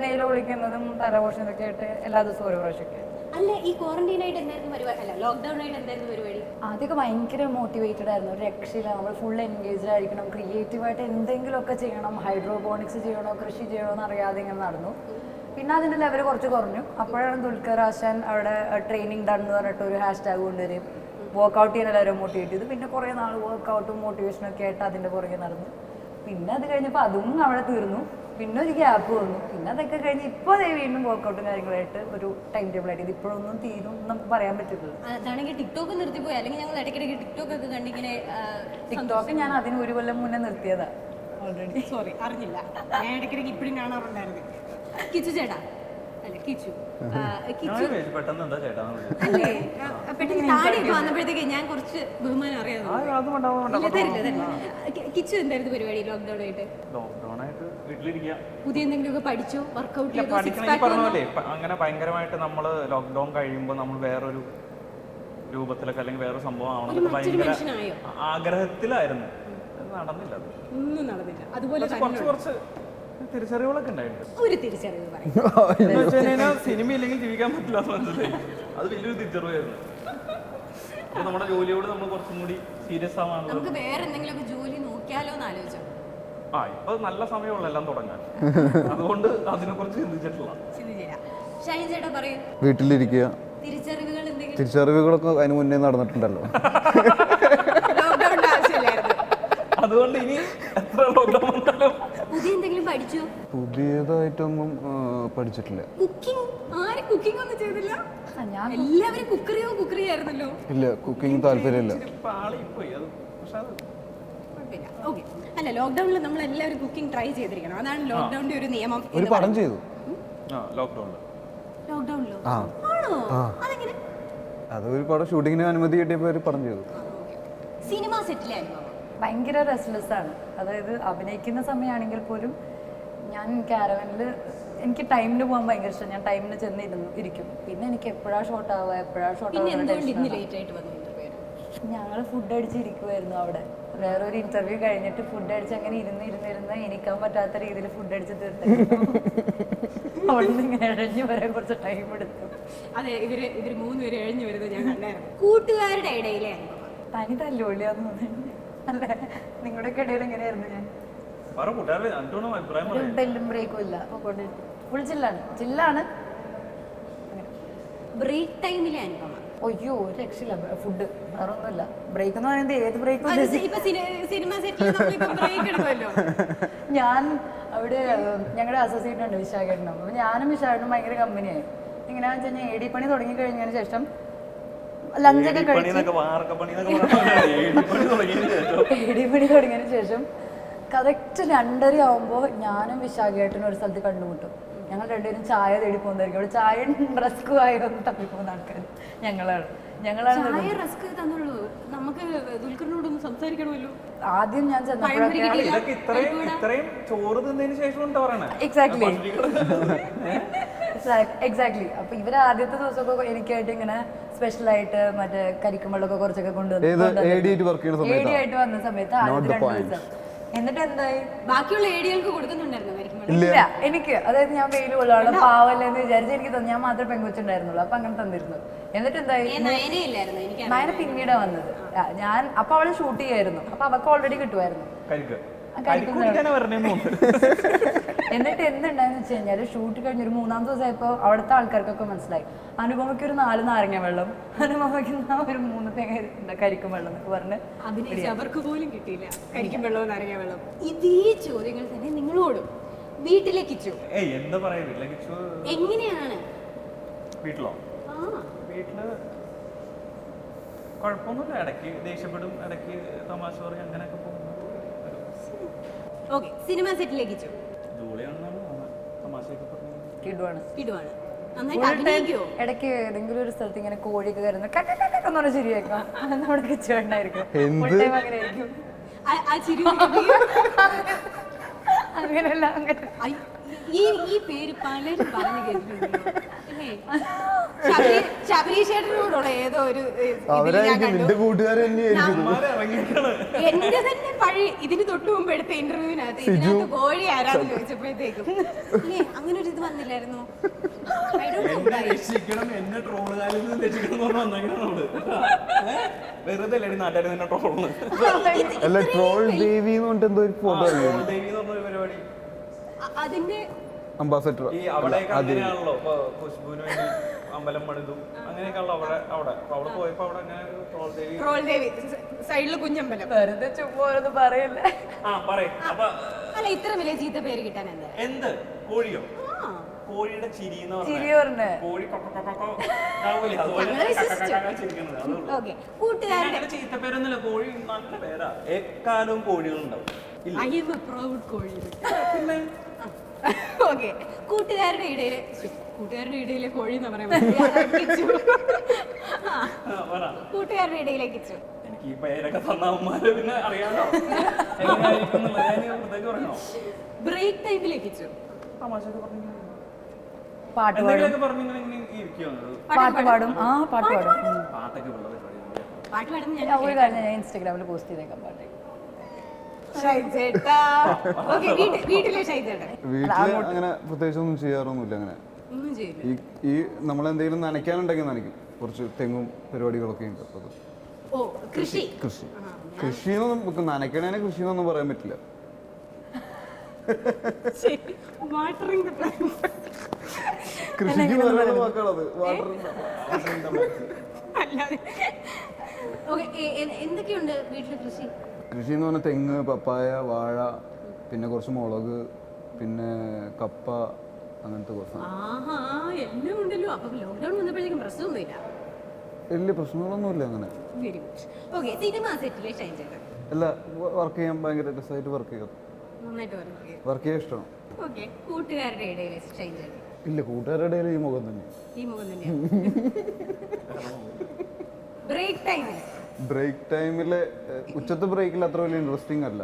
നെയിൽ കുളിക്കുന്നതും തല വാഷ് ചെയ്യുന്നതൊക്കെ ആയിട്ട് എല്ലാ ദിവസവും ഓരോ പ്രാവശ്യമൊക്കെ. അല്ല, ഈ ക്വാറന്റൈൻ ആയിട്ട് എന്തായിരുന്നു പരിപാടി? അല്ല, ലോക്ക്ഡൌൺ ആയിട്ട് എന്തായിരുന്നു പരിപാടി? ആദ്യമൊക്കെ ഭയങ്കര മോട്ടിവേറ്റഡ് ആയിരുന്നു, ഒരു രക്ഷയില്ല. നമ്മൾ ഫുൾ എൻഗേജ്ഡ് ആയിരിക്കണം, ക്രിയേറ്റീവായിട്ട് എന്തെങ്കിലുമൊക്കെ ചെയ്യണം, ഹൈഡ്രോപോണിക്സ് ചെയ്യണോ കൃഷി ചെയ്യണോ എന്ന് അറിയാതെ ഇങ്ങനെ നടന്നു. പിന്നെ അതിൻ്റെ ലെവൽ കുറച്ച് കുറഞ്ഞു. അപ്പോഴാണ് ദുൽഖർ ആശാൻ അവിടെ ട്രെയിനിങ് ഡൺ എന്ന് പറഞ്ഞിട്ട് ഒരു ഹാഷ്ടാഗ് കൊണ്ടുവരും, വർക്കൗട്ട് ചെയ്യാൻ എല്ലാവരും മോട്ടിവേറ്റ് ചെയ്തു. പിന്നെ കുറേ നാൾ വർക്കൗട്ടും മോട്ടിവേഷനൊക്കെ ആയിട്ട് അതിൻ്റെ പുറകെ നടന്നു. പിന്നെ അത് കഴിഞ്ഞപ്പോൾ അതും അവിടെ തീർന്നു. പിന്നെ ഒരു ഗ്യാപ്പ് വന്നു. പിന്നെ അതൊക്കെ കഴിഞ്ഞ് ഇപ്പോൾ വീണ്ടും വർക്കൗട്ടും കാര്യങ്ങളായിട്ട് ഒരു ടൈം ടേബിൾ ആയിട്ട്. ഇത് ഇപ്പോഴൊന്നും തീരും നമുക്ക് പറയാൻ പറ്റില്ല. അതാണെങ്കിൽ ടിക്ടോക്ക് നിർത്തിപ്പോയി, അല്ലെങ്കിൽ ഞങ്ങൾ ഇടയ്ക്കിടയ്ക്ക് ടിക്ടോക്ക് ഒക്കെ കണ്ടിങ്ങനെ. ടിക്ടോക്ക് ഞാൻ അതിന് 1 കൊല്ലം മുന്നേ നിർത്തിയതാ ഓൾറെഡി. സോറി, അറിഞ്ഞില്ല. ഞാൻ ഇടയ്ക്കിടയ്ക്ക് ഇപ്പോഴും കാണാറുണ്ടായിരുന്നു. കിച്ചു ചേട്ടാ, അല്ല കിച്ചു പെട്ടെന്ന് എന്താ ചേട്ടാ അല്ലേ? പെട്ടെന്ന് താടിയൊക്കെ വന്നപ്പോഴത്തേക്ക് ഞാൻ കുറച്ച് ബഹുമാനം അറിയാതെ. കിച്ചു എന്തായിരുന്നു പരിപാടി ലോക്ക്ഡൌൺ ആയിട്ട്? ലോക്ക്ഡൌൺ ആയിട്ട് വീട്ടിലിരിക്കുക. പുതിയ എന്തെങ്കിലുമൊക്കെ പഠിച്ചോ? വർക്കൗട്ട് ചെയ്തോ? പറഞ്ഞ പോലെ അങ്ങനെ ഭയങ്കരമായിട്ട് നമ്മൾ ലോക്ക്ഡൌൺ കഴിയുമ്പോൾ നമ്മൾ വേറൊരു രൂപത്തിലൊക്കെ അല്ലെങ്കിൽ വേറൊരു സംഭവം ആവണമെന്നൊക്കെ ഭയങ്കര ആഗ്രഹത്തിലായിരുന്നു. നടന്നില്ല, ഒന്നും നടന്നില്ല. അതുപോലെ കുറച്ച് തിരിച്ചറിവുകളൊക്കെ ഉണ്ടായിട്ടുണ്ട്. ഒരു തിരിച്ചറിവ് പറയും. സിനിമ ഇല്ലെങ്കിൽ ജീവിക്കാൻ പറ്റില്ല എന്ന് മനസ്സിലായി. അത് വലിയൊരു തിരിച്ചറിവായിരുന്നു. അപ്പൊ നമ്മുടെ ജോലിയോട് നമ്മൾ കുറച്ചും കൂടി സീരിയസ് ആവാനുള്ള. നമുക്ക് വേറെ എന്തെങ്കിലുമൊക്കെ ജോലി നോക്കിയാലോ എന്ന് ആലോചിച്ചോ? ഇപ്പൊ നല്ല സമയമുള്ള എല്ലാം തുടങ്ങാൻ. അതുകൊണ്ട് അതിനെ കുറിച്ച് ചിന്തിച്ചിട്ടില്ല. ഷൈൻ ചേട്ടാ പറയൂ. വീട്ടിലിരിക്കുക. തിരിച്ചറിവുകൾ എന്തെങ്കിലും? തിരിച്ചറിവുകളൊക്കെ അതിന് മുന്നേ നടന്നിട്ടുണ്ടല്ലോ. ലോക്ക്ഡൌണിന്റെ ആവശ്യമില്ലായിരുന്നു. അതുകൊണ്ട് ഇനി എത്ര ലോക്ക്ഡൌൺ വന്നാലും പുതിയ എന്തെങ്കിലും പഠിച്ചോ? പുതിയതായിട്ടൊന്നും പഠിച്ചിട്ടില്ല. കുക്കിംഗ്? ആരും കുക്കിംഗ് ഒന്നും ചെയ്തില്ല. എല്ലാവരും കുക്കറി ആയിരുന്നല്ലോ. ഇല്ല, കുക്കിംഗ് താല്പര്യമില്ല. ഓക്കെ. അല്ല, ലോക്ക്ഡൌണിൽ നമ്മൾ എല്ലാവരും കുക്കിംഗ് ട്രൈ ചെയ്തിരിക്കണം. അതാണ് ലോക്ക്ഡൌണിന്റെ ഒരു നിയമം. ഒരു പടം ചെയ്തു ലോക്ക്ഡൌണിലോ? ആണോ? അതെങ്ങനെ? അത് ഒരു പടം ഷൂട്ടിങ്ങിന് അനുമതി കിട്ടിയപ്പോൾ ഒരു പടം ചെയ്തു. സിനിമ സെറ്റിലെ അനുഭവം ഭയങ്കര റെസ്റ്റ്ലെസ് ആണ്. അതായത് അഭിനയിക്കുന്ന സമയമാണെങ്കിൽ പോലും ഞാൻ കാരവനിൽ എനിക്ക് ടൈമിന് പോകാൻ ഭയങ്കര ഇഷ്ടം. ഞാൻ ടൈമിന് ഇരിക്കും. പിന്നെ എനിക്ക് എപ്പോഴാണ് ഷോട്ട് ആവുക, ഞങ്ങൾ ഫുഡ് അടിച്ചിരിക്കുമായിരുന്നു അവിടെ. വേറൊരു ഇന്റർവ്യൂ കഴിഞ്ഞിട്ട് ഫുഡ് അടിച്ച് അങ്ങനെ ഇരുന്ന് എണീക്കാൻ പറ്റാത്ത രീതിയിൽ ഫുഡ് അടിച്ച് തീർത്തിരുന്നു. അവിടെ നിന്ന് ഇങ്ങനെ ഇഴഞ്ഞു വരാൻ കുറച്ച് ടൈം എടുത്തു. അതെ, ഇവര് 3 പേര് ഇഴഞ്ഞു വരുന്നത് ഞാൻ കണ്ടായിരുന്നു. കൂട്ടുകാരുടെ ഇടയിലെ തനി തല്ലുപൊളിയാന്ന് തോന്നുന്നു. അല്ലേ, നിങ്ങളുടെയൊക്കെ ഇടയിൽ എങ്ങനെയായിരുന്നു? ഞാൻ ബെല്ലും ബ്രേക്കും ഇല്ല, ഫുൾ ചില്ലാണ്. ബ്രേക്ക് ടൈമിലെ അനുഭവം? അയ്യോ, ഒരു രക്ഷയില്ല. ഫുഡ് വേറെ ഒന്നുമില്ല. ബ്രേക്ക് എന്ന് പറയുന്നത് ഏത് ബ്രേക്കും. ഞാൻ അവിടെ ഞങ്ങളുടെ അസോസിയേറ്റ് ഉണ്ട് വിശാഖേട്ടനും. അപ്പോൾ ഞാനും വിശാഖേട്ടനും ഭയങ്കര കമ്പനിയായി. എങ്ങനെയാണെന്ന് വെച്ച് കഴിഞ്ഞാൽ AD പണി തുടങ്ങി കഴിഞ്ഞതിന് ശേഷം ലഞ്ചൊക്കെ കഴിച്ച് AD പണി തുടങ്ങിയതിന് ശേഷം കറക്റ്റ് 2:30 ആകുമ്പോൾ ഞാനും വിശാഖേട്ടനും ഒരു സ്ഥലത്ത് കണ്ടുമുട്ടും. ഞങ്ങൾ രണ്ടുപേരും ചായ തേടി പോകുന്നതായിരിക്കും. അവിടെ ചായ റസ്ക് ആയി ഒന്ന് തപ്പിപ്പോകുന്ന ആൾക്കാർ ഞങ്ങളാണ്. ആദ്യം ഞാൻ എക്സാക്ട്ലി. അപ്പൊ ഇവര് ആദ്യത്തെ ദിവസമൊക്കെ എനിക്കായിട്ട് ഇങ്ങനെ സ്പെഷ്യലായിട്ട് മറ്റേ കരിക്കുമ്പളൊക്കെ കുറച്ചൊക്കെ ഏത് കൊണ്ടുവന്നു AD ആയിട്ട് വർക്ക് ചെയ്യുന്ന AD സമയത്താണ് ആയിട്ട് വന്ന സമയത്ത് ആദ്യത്തെ 2 ദിവസം. എന്നിട്ട് എന്തായി? ബാക്കിയുള്ള ഏടികൾക്ക് കൊടുക്കുന്നുണ്ടായിരുന്നു വരയ്ക്കുമ്പോൾ? ഇല്ല, എനിക്ക് അതായത് ഞാൻ വെയിൽ കൊള്ളാണ് പാവല്ലെന്ന് വിചാരിച്ച് എനിക്ക് ഞാൻ മാത്രമേ പെങ്കൊച്ചുണ്ടായിരുന്നുള്ളൂ, അപ്പൊ അങ്ങനെ തന്നിരുന്നു. എന്നിട്ട് എന്തായി? നയനയില്ലായിരുന്നു എനിക്ക്. നയന പിന്നീടാ വന്നത്. ഞാൻ അപ്പൊ അവള് ഷൂട്ട് ചെയ്യായിരുന്നു, അപ്പൊ അവൾക്ക് ഓൾറെഡി കിട്ടുമായിരുന്നു. എന്നിട്ട് എന്തുണ്ടായെന്ന് വെച്ച് കഴിഞ്ഞാല് ഷൂട്ട് കഴിഞ്ഞ ഒരു 3-ാം ദിവസമായപ്പോ അവിടുത്തെ ആൾക്കാർക്കൊക്കെ മനസ്സിലായി അനുപമയ്ക്ക് ഒരു 4 നാരങ്ങ വെള്ളം, അനുപമയ്ക്ക് ഒരു 3 തേങ്ങ കരിക്കും വെള്ളം എന്നൊക്കെ പറഞ്ഞ് അഭിനയിച്ച് അവർക്ക് പോലും കിട്ടിയില്ല കരിക്കും വെള്ളവും നാരങ്ങ വെള്ളം. ഇതേ ചോദ്യങ്ങൾ തന്നെ നിങ്ങളോടും. വീട്ടിലേക്ക് എന്താ പറയാ, എങ്ങനെയാണ്? വീട്ടിലോ? വീട്ടില് കുഴപ്പമൊന്നുമില്ല, ഇടയ്ക്ക് ദേഷ്യപ്പെടും, ഇടയ്ക്ക് തമാശ പറയും, അങ്ങനെയൊക്കെ പോകും. ഓക്കെ, സിനിമ സെറ്റിലേക്ക് ജോളിയാണെന്നാണ് തമാശയൊക്കെ പറഞ്ഞു. കിടുവാണ്. നന്നായിട്ട് അഭിനയിക്കുവോ? ഇടയ്ക്ക് ഏതെങ്കിലും ഒരു സ്ഥലത്ത് ഇങ്ങനെ കോഴിയൊക്കെ കരുതുന്ന പറഞ്ഞ ശരിയാക്കാം, നമ്മുടെ കിച്ചുണ്ടായിരിക്കും. അങ്ങനെ ആയിരിക്കും. ആ ചിരി അങ്ങനെയല്ല, അങ്ങനെ ഈ പേര് പലരും പറഞ്ഞു കേട്ടിട്ടുണ്ടല്ലോ അല്ലേ? ശബരീഷേട്ടനോടുള്ള ഏതോ ഒരു എന്റെ തന്നെ പഴയ ഇതിന് തൊട്ട് മുമ്പ് എടുത്ത ഇന്റർവ്യൂവിനകത്ത് ഇതിനകത്ത് കോഴി ആരാന്ന് ചോദിച്ചപ്പോഴത്തേക്കും അങ്ങനെ ഒരു ഇത് വന്നില്ലായിരുന്നു? വെറുതെ നാട്ടുകാർ തന്നെ ട്രോള്. അല്ല, ട്രോൾ ദേവി എന്ന് പറഞ്ഞിട്ട് എന്തോ ഒരു ഫോട്ടോ പരിപാടി അതിന്റെ അംബാസഡർ. ഈ അവിടെയൊക്കെ അങ്ങനെയാണല്ലോ, ഇപ്പൊ ഖുശ്ബുവിന് വേണ്ടി അമ്പലം പണിതു, അങ്ങനെയൊക്കെയുള്ള അവിടെ അവിടെ പോയപ്പോ അവിടെ അങ്ങനെ ട്രോൾ ദേവി സൈഡില് കുഞ്ഞമ്പലം. വെറുതെ ചുമ്മാ പറയല്ലേ. അല്ല, ഇത്ര വലിയ ചീത്ത പേര് കിട്ടാൻ എന്താ? എന്ത് കോഴിയോ? കോഴിയുടെ ചിരി എന്ന് കോഴി കൂട്ടുകാരുടെ ചീത്തപ്പേരൊന്നുമില്ല, കോഴി നല്ല പേരാ. എക്കാലവും കോഴികളുണ്ടാവും. കൂട്ടുകാരുടെ ഇടയിലെ കോഴി എന്ന് പറയാൻ കൂട്ടുകാരുടെ ഇടയിലേക്ക് എനിക്ക് ഈ പേരൊക്കെ തന്നവന്മാര് പിന്നെ അറിയാലോ. ബ്രേക്ക് ടൈമിലേക്ക് തമാശയൊക്കെ പറഞ്ഞു, പാട്ട് പാടും. ഒരു കാര്യം ഞാൻ ഇൻസ്റ്റാഗ്രാമിൽ പോസ്റ്റ് ചെയ്തേക്കാം പാട്ട്. വീട്ടിലെ ഷൈജേട്ടൻ അങ്ങനെ പ്രത്യേകിച്ച് ഒന്നും ചെയ്യാറൊന്നുമില്ല. അങ്ങനെ ഈ നമ്മളെന്തെങ്കിലും നനയ്ക്കാനുണ്ടെങ്കിൽ നനയ്ക്കും. കുറച്ച് തെങ്ങും പരിപാടികളൊക്കെ ഉണ്ട്. അപ്പോൾ കൃഷി കൃഷിന്നൊന്നും നനയ്ക്കണേനെ കൃഷിന്നൊന്നും പറയാൻ പറ്റില്ല. കൃഷിക്ക് പറയുന്ന വാക്കാണത്. എന്തൊക്കെയുണ്ട് വീട്ടിലെ കൃഷി? കൃഷി എന്ന് പറഞ്ഞാൽ തെങ്ങ്, പപ്പായ, വാഴ, പിന്നെ കുറച്ച് മുളക്, പിന്നെ കപ്പ, അങ്ങനത്തെ കുറച്ച്. എല്ലാം ഉണ്ടല്ലോ. അപ്പൊ ലോക്ക്ഡൌൺ വന്നപ്പോഴേക്കും പ്രശ്നമൊന്നുമില്ല. വലിയ പ്രശ്നങ്ങളൊന്നുമില്ല അങ്ങനെ. സിനിമ സെറ്റിലെ ഷൈൻ ചേട്ടൻ അല്ല, വർക്ക് ചെയ്യാൻ ഭയങ്കര രസമായിട്ട് വർക്ക് ചെയ്യാം. വർക്ക് ചെയ്യാൻ ഇഷ്ടമാണ്. കൂട്ടുകാരുടെ ഇടയിൽ ഷൈൻ ചേട്ടൻ ഇല്ല, കൂട്ടുകാരുടെ ഇടയിൽ ഈ മുഖം തന്നെ. ബ്രേക്ക് ടൈമില് ഉച്ചത്തെ ബ്രേക്കിൽ അത്ര വലിയ ഇൻട്രസ്റ്റിംഗ് അല്ല.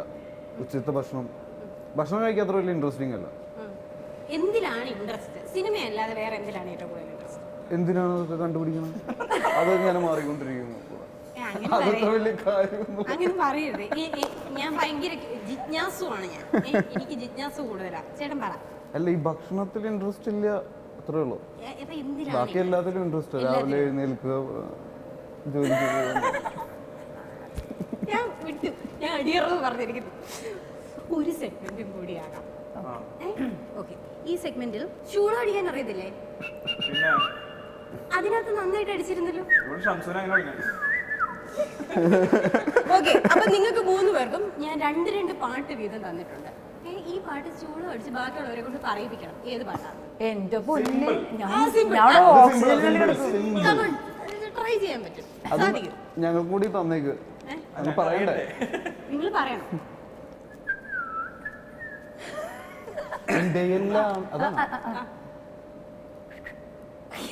ഉച്ചത്തെ ഭക്ഷണം കഴിക്കാൻ അത്ര വലിയ ഇൻട്രസ്റ്റിംഗ് അല്ല. എന്തിലാണ് ഇൻട്രസ്റ്റ്? സിനിമയല്ലാതെ വേറെ എന്തിലാണ് ഏറ്റവും കൂടുതൽ ഇൻട്രസ്റ്റ്? എന്തിനാണ് അതൊക്കെ കണ്ടുപിടിക്കണം? അതൊക്കെ ഞാൻ മാറിക്കൊണ്ടിരിക്കുന്നു. അതൊക്കെ വലിയ കാര്യമൊന്നും അങ്ങനെ പറയരുത്. ഞാൻ ഭയങ്കര ജിജ്ഞാസുവാണ്. എനിക്ക് ജിജ്ഞാസ കൂടുതലാ. ചേട്ടൻ പറ. അല്ല, ഈ ഭക്ഷണത്തിൽ ഇൻട്രസ്റ്റ് ഇല്ല, അത്രേ ഉള്ളൂ. ബാക്കി എല്ലാത്തിലും ഇൻട്രസ്റ്റ്. രാവിലെ എഴുന്നേൽക്കുക, ജോലിക്ക് ഞാൻ അടിയറവ് പറഞ്ഞിരിക്കുന്നു. ഒരു സെഗ്മെന്റും കൂടിയാകാം. ഈ സെഗ്മെന്റിൽ ചൂടടിക്കാൻ അറിയത്തില്ലേ? അതിനകത്ത് നന്നായിട്ട് അടിച്ചിരുന്നല്ലോ. അപ്പൊ നിങ്ങൾക്ക് 3 പേർക്കും ഞാൻ 2 പാട്ട് വീതം തന്നിട്ടുണ്ട്. ഈ പാട്ട് ചൂട് അടിച്ച് ബാക്കിയുള്ളവരെ കൊണ്ട് പറയിപ്പിക്കണം. ഏത് പാട്ടാണ്? എന്റെ പൊന്നെ, ട്രൈ ചെയ്യാൻ പറ്റും. ഞങ്ങൾ കൂടി തന്നേക്ക്. പറയണ്ടേ? നിങ്ങൾ പറയണം.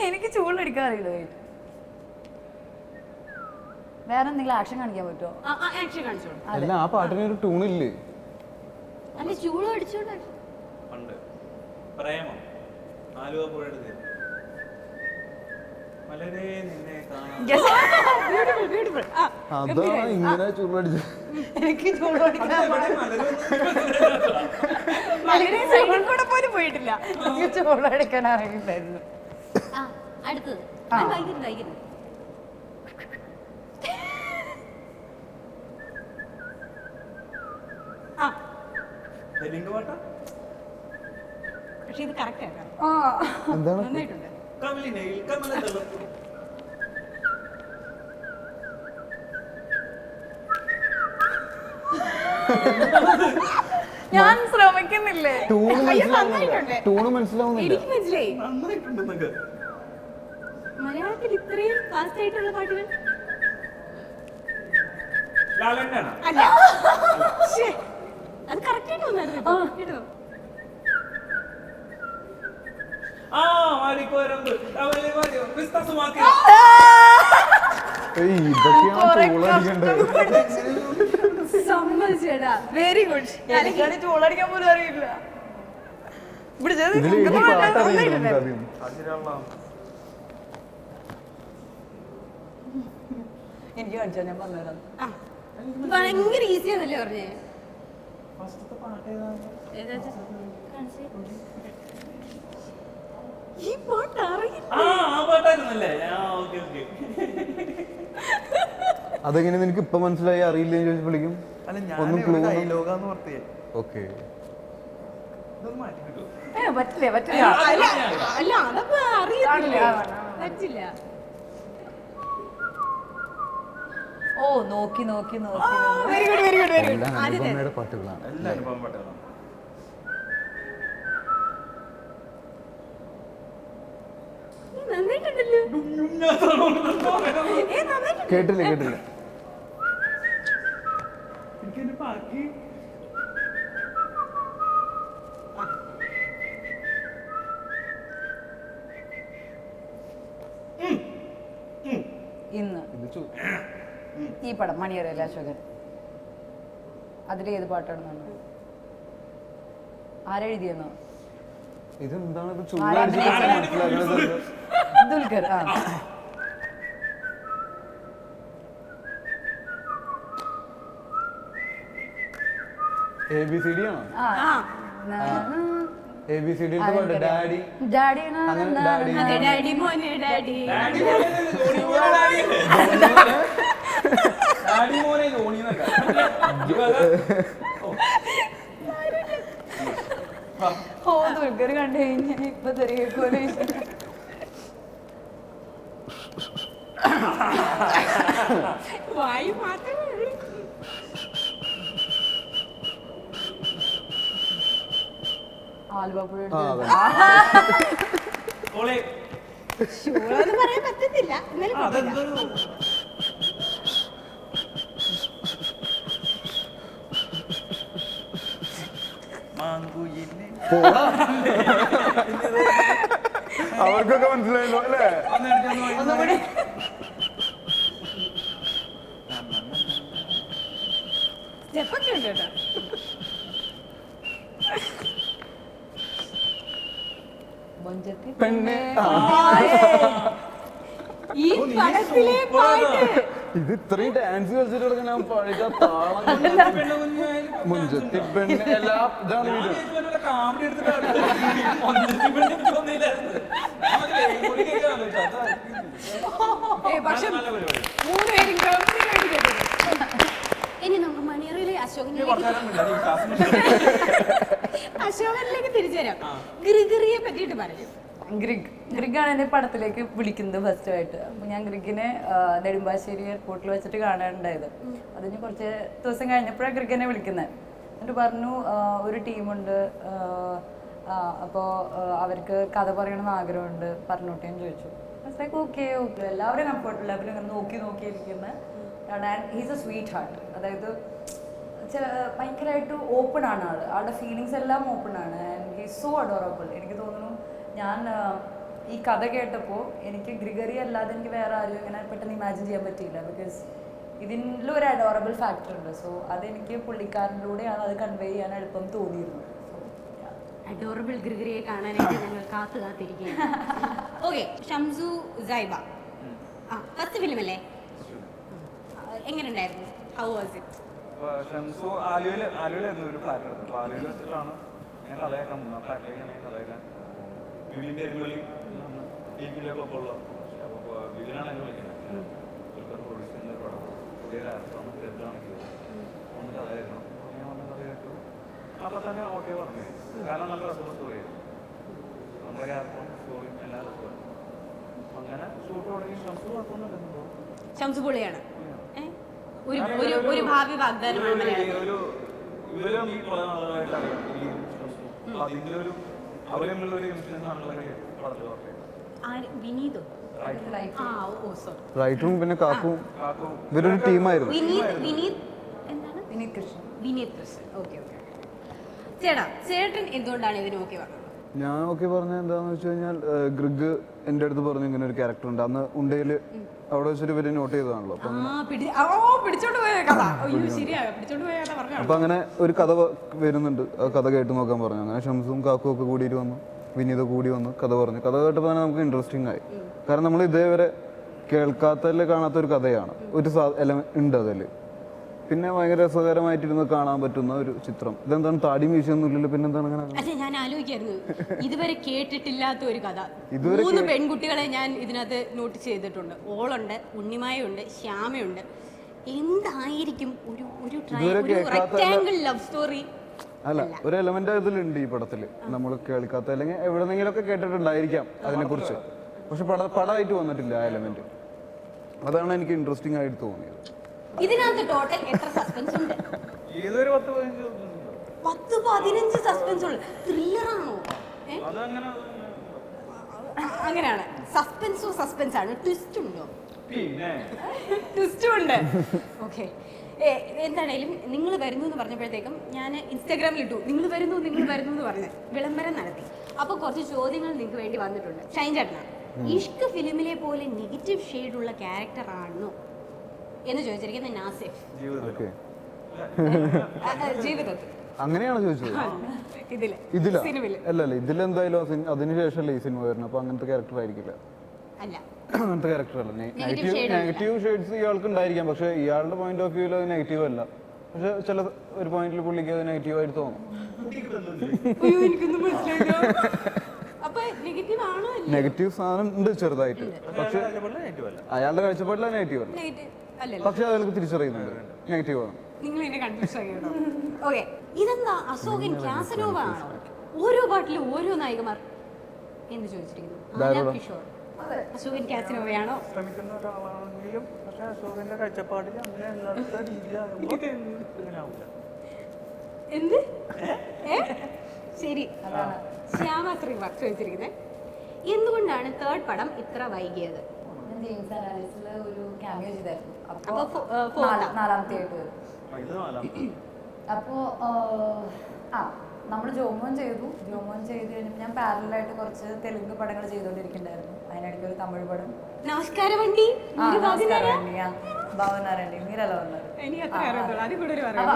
എനിക്ക് ചൂടടിക്കാൻ അറിയില്ല. വേറെ എന്തെങ്കിലും ആക്ഷൻ കാണിക്കാൻ പറ്റുമോ? ആക്ഷൻ കാണിച്ചോളൂ. അല്ല, ആ പാട്ടിന് ഒരു ട്യൂണില്ലേ? അല്ല, ചൂട് അടിച്ചോണ്ട് പണ്ട് പ്രേമം ആലുവ പുഴയുടെ വളരെ നിന്നെ കാണാൻ ബ്യൂട്ടിഫുൾ. അതാണ് ഇങ്ങനെ ചുരുളടിച്ചത്. എനിക്ക് ചൂടുപിടിക്കാൻ വളരെ സൈഡിൽ കൂടെ പോലും പോയിട്ടില്ല. എനിക്ക് ചൂടുപിടിക്കാൻ അറിയില്ലായിരുന്നു. ആ, അടുത്തത് വായിക്കുന്നു. ആ, തെലുങ്ക് പാട്ടാ പക്ഷെ ഇത് കറക്റ്റ് ആക്കാം. ആ എന്താണ് നന്നായിട്ടുണ്ട്. കമലിനയിൽ കമലതളം. ഞാൻ ശ്രമിക്കുന്നില്ലേ? ടൂണ് നന്നായിട്ടുണ്ട്. ടൂണ് മനസ്സിലാവുന്നില്ല. എനിക്ക് മനസ്സിലായി. നന്നായിട്ടുണ്ടെന്നൊക്കെ. മലയാളത്തിൽ ഇത്രയും ഫാസ്റ്റ് ആയിട്ടുള്ള പാട്ടുകൾ ലാലന്നാണ്. അല്ല. ശ്ശേ, അത് കറക്റ്റ് ആയിട്ട് വന്നായിരുന്നു കേട്ടോ. ആ മാറിക്കോരമ്പ് അവലെ മാറിയോ ക്രിസ്തസുമാക്കി. ഏയ് ഇതൊക്കെയാണ് ചൂളടിക്കേണ്ടത്. സമ്മതിച്ചേടാ, വെരി ഗുഡ്. എനിക്കാണ് ചൂടടിക്കാൻ പോലും അറിയില്ല. ഇതിൽ ഏത് പാട്ടറിയില്ല നമുക്കറിയും. എനിക്ക് കാണിച്ചാ ഞാൻ പറഞ്ഞുതരാം. ഭയങ്കര ഈസി ആണല്ലേ പറഞ്ഞേ. ഫസ്റ്റത്തെ പാട്ട് ഏതാ? ഈ പാട്ട് അറിയില്ല. ആ പാട്ടായിരുന്നല്ലേ? ആ ഓക്കെ ഓക്കെ. അതെങ്ങനെ നിനക്ക് ഇപ്പൊ മനസ്സിലായി അറിയില്ലെന്ന് ചോദിച്ചപ്പോഴേക്കും അല്ല ഒന്നും ഞാൻ clue ഡയലോഗാന്ന് പറഞ്ഞേ. ഓക്കെ. ഇതൊന്നും മാറ്റി കിട്ടുമോ? പറ്റില്ല പറ്റില്ല. അല്ല അതപ്പോ അറിയില്ല. പറ്റില്ല. ഓ നോക്കി നോക്കി നോക്കി very good very good very എല്ലാം ഗുഡ്. ആദ്യത്തെ അനുപമയുടെ പാട്ടുകളാണ്. എല്ലാ അനുഭവം പാട്ടുകളാണ്. നന്നായിട്ടുണ്ടല്ലോ. നന്നായിട്ടുണ്ട്. കേട്ടില്ല കേട്ടില്ല. എനിക്കെന്റെ ബാക്കി ഇന്ന് ഇത് ഈ പടം മണിയറയിലെ അശോകൻ അതിലേത് പാട്ടാണെന്നാണ് ആരെഴുതിയെന്നോ? ഇതെന്താണ് ഇത് ചൂളടിച്ചിട്ട് മനസ്സിലാക്കുന്നത്? ദുൽഖർ. ആ ABCD ആണോ? ആ ABCD പാട്ട് ഡാഡി ഡാഡി അങ്ങനെ ഡാഡി അതെ, ഡാഡി മോനെ ഡാഡി. ഡാഡി മോനെ ധോണിന്നൊക്കെ. ഓ ദുൽഖർ കണ്ടു കഴിഞ്ഞാൽ ഇപ്പൊ തെറിയേക്കോലെ. വായി മാത്രമേ ഉള്ളൂ. ആലുവപ്പുഴ ആ, അതെ. ഓളെ ഷൂളെന്ന് പറയാൻ പറ്റത്തില്ല. എന്നാലും അതെന്തൊരു മാങ്കുയിലെ അവർക്കൊക്കെ മനസ്സിലായല്ലോ അല്ലേ? ഒന്നുകൂടി സ്റ്റെപ്പൊക്കെ ഉണ്ട് കേട്ടോ. മൊഞ്ചത്തി പെണ്ണെ. ഈ പടത്തിലെ പാട്ട് ഇത് ഇത്രയും ഡാൻസ് കളിച്ചിട്ട് ഞാൻ പഴയ താളം മുഞ്ചത്തി പെണ്ണ് എല്ലാ ഇതാണ് വീട്. കാമഡി എടുത്തിട്ടാണ് പക്ഷെ മൂന്നുപേരും ഗംഭീരമായിട്ട് കേട്ടിട്ടുണ്ട്. ഇനി നമുക്ക് മണിയറയിലെ അശോകനിലേക്ക് തിരിച്ചു വരാം. ഗ്രിഗറിയെ പറ്റിയിട്ട് പറയും. ഗ്രിഗാണ് എന്നെ പടത്തിലേക്ക് വിളിക്കുന്നത് ഫസ്റ്റ് ആയിട്ട്. അപ്പോൾ ഞാൻ ഗ്രിഗിനെ നെടുമ്പാശ്ശേരി എയർപോർട്ടിൽ വെച്ചിട്ട് കാണാനുണ്ടായത്. അതിന് കുറച്ച് ദിവസം കഴിഞ്ഞപ്പോഴാണ് ഗ്രിഗിനെ വിളിക്കുന്നത്. എന്നിട്ട് പറഞ്ഞു ഒരു ടീമുണ്ട്, അപ്പോൾ അവർക്ക് കഥ പറയണമെന്ന് ആഗ്രഹമുണ്ട്, പറഞ്ഞോട്ടേന്ന് ചോദിച്ചു. ഓക്കെ ഓക്കെ എല്ലാവരും കംഫർട്ടബിൾ. അവരും ഇങ്ങനെ നോക്കിയിരിക്കുന്ന ഹീസ് എ സ്വീറ്റ് ഹാർട്ട്. അതായത് ഭയങ്കരമായിട്ട് ഓപ്പൺ ആണ് ആളുടെ ഫീലിങ്സ് എല്ലാം ഓപ്പൺ ആണ്. And he's so adorable. എനിക്ക് തോന്നുന്നു ഞാൻ ഈ കഥ കേട്ടപ്പോൾ എനിക്ക് ഗ്രിഗറി അല്ലാതെ എനിക്ക് വേറെ ആരും ഇങ്ങനെ പെട്ടെന്ന് ഇമാജിൻ ചെയ്യാൻ പറ്റിയില്ല. ബിക്കോസ് ഇതിലൊരു അഡോറബിൾ ഫാക്ടർ ഉണ്ട്. സോ അതെനിക്ക് പുള്ളിക്കാരനിലൂടെയാണ് അത് കൺവേ ചെയ്യാൻ എളുപ്പം തോന്നിയിരുന്നത്. അഡോറബിൾ ഗ്രിഗറിയെ കാണാനായിട്ട് ഞങ്ങൾ കാത്തിരിക്കുകയാണ്. Okay, Shamsu Saiba first film അല്ലേ? എങ്ങനെ ഉണ്ടായിരുന്നു? How was it? ഷംസു ആലുവയിലായിരുന്നു ഒരു ഫ്ലാറ്റ് എടുത്തത്. അപ്പോൾ ആലുവയിൽ വെച്ചിട്ടാണ് ഞാൻ കഥ കേൾക്കാൻ പോകുന്നത്. ആ ഫ്ലാറ്റിലേക്ക് ഞാൻ കഥ കേൾക്കാൻ വിവിൻ പെരുമ്പള്ളി ടീമിലൊക്കെ ഉള്ള അപ്പോൾ വിവിനാണ് എന്നെ വിളിക്കുന്നത്. ഒരു പ്രൊഡ്യൂസ് ചെയ്യുന്ന ഒരു പടം പുതിയ ഡയറക്ടറാണ് ചെറുതാണെങ്കിൽ ഒന്ന് കഥ കേൾക്കണം. അപ്പോൾ ഞാൻ വന്ന കഥ കേട്ടു. അപ്പോൾ തന്നെ ഓക്കെ പറഞ്ഞു. കാരണം നല്ല രസമുള്ള സ്റ്റോറിയായിരുന്നു. നമ്മുടെ ക്യാരക്ടറും സ്റ്റോറിയും എല്ലാം രസമായിരുന്നു. അങ്ങനെ ഷൂട്ട് തുടങ്ങി. ഷംസു കുഴപ്പമൊന്നുമില്ലെന്ന് ഷംസു പൊളിയാണ്. ഒരു ഭാവി വാഗ്ദാനമാണ് മലയാളം. ഇവരും ഈ കുറെ നാളുകളായിട്ട് അറിയാം. അതിന്റെ ഒരു അവരുള്ള ഒരു ഇൻഫ്ലുവൻസ് ആണല്ലോ പടത്തിൽ പറഞ്ഞത്. വിനീതോ? സോറി, റൈറ്ററും പിന്നെ കാക്കും കാക്കു ഇവരൊരു ടീമായിരുന്നു. വിനീത് എന്താണ്? വിനീത് കൃഷ്ണൻ. വിനീത് കൃഷ്ണൻ. ഓക്കെ. ചേട്ടൻ എന്തുകൊണ്ടാണ് ഇതിന് ഓക്കെ പറഞ്ഞത്? ഞാൻ ഓക്കെ പറഞ്ഞത് എന്താണെന്ന് വെച്ച് കഴിഞ്ഞാൽ ഗ്രിഗ് എൻ്റെ അടുത്ത് പറഞ്ഞു ഇങ്ങനെ ഒരു ക്യാരക്ടർ ഉണ്ട്. അന്ന് ഉണ്ടയിൽ അവിടെ വെച്ചിട്ട് ഇവര് നോട്ട് ചെയ്തതാണല്ലോ. പിടിച്ചോണ്ട് പോയ കഥ. പിടിച്ചോണ്ട് പോയ കഥ പറഞ്ഞു. അപ്പം അങ്ങനെ ഒരു കഥ വരുന്നുണ്ട്, ആ കഥ കേട്ട് നോക്കാൻ പറഞ്ഞു. അങ്ങനെ ഷംസും കാക്കും ഒക്കെ കൂടിയിട്ട് വന്നു, വിനീത കൂടി വന്നു, കഥ പറഞ്ഞു. കഥ കേട്ടപ്പോൾ തന്നെ നമുക്ക് ഇൻട്രസ്റ്റിംഗ് ആയി. കാരണം നമ്മൾ ഇതേവരെ കേൾക്കാത്തതിൽ കാണാത്ത ഒരു കഥയാണ്, ഒരു ഉണ്ട് അതിൽ. പിന്നെ ഭയങ്കര രസകരമായിട്ടിരുന്ന് കാണാൻ പറ്റുന്ന ഒരു ചിത്രം. ഇതെന്താണ് താടി മീശയൊന്നുമില്ലല്ലോ, പിന്നെന്താണ് അങ്ങനെ? അല്ല, ഞാൻ ആലോചിക്കായിരുന്നു ഇതുവരെ കേട്ടിട്ടില്ലാത്ത ഒരു കഥ. 3 പെൺകുട്ടികളെ ഞാൻ ഇതിനകത്ത് നോട്ട് ചെയ്തിട്ടുണ്ട്. ഓളുണ്ട്, ഉണ്ണിമായുണ്ട്, ശ്യാമയുണ്ട്. എന്തായിരിക്കും ഒരു റെക്ടാംഗിൾ ലവ് സ്റ്റോറി? അല്ല, ഒരു എലമെന്റ് ഇതിലുണ്ട് ഈ പടത്തിൽ. നമ്മൾ കേൾക്കാത്ത അല്ലെങ്കിൽ എവിടെന്നെങ്കിലൊക്കെ കേട്ടിട്ടുണ്ടായിരിക്കാം അതിനെക്കുറിച്ച്. പക്ഷെ പടമായിട്ട് വന്നിട്ടില്ല ആ എലമെന്റ്. അതാണ് എനിക്ക് ഇൻട്രസ്റ്റിംഗ് ആയിട്ട് തോന്നിയത്. ഇതിനകത്ത് ടോട്ടൽ എത്ര സസ്പെൻസ് ഉണ്ട്? ഏതൊരു 10-15 സസ്പെൻസ് ഉള്ളു. ത്രില്ലറാണോ? അങ്ങനെയാണ്. സസ്പെൻസ് ആണ്. ട്വിസ്റ്റ് ഉണ്ടോ? ട്വിസ്റ്റും ഉണ്ട്. ഓക്കെ. എന്താണേലും നിങ്ങൾ വരുന്നു എന്ന് പറഞ്ഞപ്പോഴത്തേക്കും ഞാൻ ഇൻസ്റ്റാഗ്രാമിൽ ഇട്ടു, നിങ്ങൾ വരുന്നു എന്ന് പറഞ്ഞ് വിളംബരം നടത്തി. അപ്പോൾ കുറച്ച് ചോദ്യങ്ങൾ നിങ്ങൾക്ക് വേണ്ടി വന്നിട്ടുണ്ട്. ഷൈൻ ചേട്ടനാണ്, ഇഷ്ക് ഫിലിമിലെ പോലെ നെഗറ്റീവ് ഷെയ്ഡുള്ള ക്യാരക്ടർ ആണോ എന്ന് ചോദിച്ചിരിക്കുന്നത് നാസിഫ്. ജീവിതത്തിൽ അങ്ങനെയാണ് ചോദിച്ചത്. ഇതിലാ? അല്ലല്ല, ഇതിലെന്തായാലും അതിനുശേഷമല്ലേ ഈ സിനിമ വരുന്നത്. അപ്പൊ അങ്ങനത്തെ ക്യാരക്ടർ ആയിരിക്കില്ല. അല്ല, അങ്ങനത്തെ ക്യാരക്ടർ അല്ല. നെഗറ്റീവ് ഷെയ്ഡ്സ് ഇയാൾക്ക് ഉണ്ടായിരിക്കാം, പക്ഷെ ഇയാളുടെ പോയിന്റ് ഓഫ് വ്യൂവിൽ അത് നെഗറ്റീവ് അല്ല. പക്ഷെ ചില ഒരു പോയിന്റിൽ പുള്ളിക്ക് അത് നെഗറ്റീവ് ആയിട്ട് തോന്നും. നെഗറ്റീവ് സാധനം ഉണ്ട് ചെറുതായിട്ട്, പക്ഷെ അയാളുടെ കാഴ്ചപ്പാടില്ല നെഗറ്റീവ് അല്ല. പക്ഷെ അയാൾക്ക് തിരിച്ചറിയുന്നുണ്ട് നെഗറ്റീവ് ആണ്. നിങ്ങൾ എന്നെ കൺഫ്യൂസ് ആക്കിയോ? ഓക്കെ, ഇതെന്താ അശോകൻ കാസനോവ ആണോ? ഓരോ പാട്ടിലും ഓരോ നായികമാർ എന്ന് ചോദിച്ചിരിക്കുന്നു. കിഷോർ, അശോകൻ കാസനോവയാണോ? ശ്രമിക്കുന്ന ഒരാളാണെങ്കിലും പക്ഷെ അശോകന്റെ കാഴ്ചപ്പാടിൽ അങ്ങനെ അല്ലാത്ത രീതിയിലാകുമ്പോൾ എന്ത്? ശരി, ശ്യാമ ശ്രീവാർ ചോദിച്ചിരിക്കുന്നത്, എന്തുകൊണ്ടാണ് തേർഡ് പടം ഇത്ര വൈകിയത്? ജെയിംസ് അനാലിസിൽ ഒരു ക്യാമിയോ ചെയ്തായിരുന്നു. അപ്പൊ അപ്പോൾ നാലാമത്തെ ആയിട്ട് വരും. അപ്പോൾ നമ്മൾ ജോമോൻ ചെയ്തു കഴിഞ്ഞപ്പോൾ ഞാൻ പാരലായിട്ട് കുറച്ച് തെലുങ്ക് പടങ്ങൾ ചെയ്തുകൊണ്ടിരിക്കുന്നുണ്ടായിരുന്നു. അതിനിടയ്ക്ക് ഒരു തമിഴ് പടം, നമസ്കാരം വണ്ടി, ഭാവനാരണ്ടി, മീരല വന്നത്.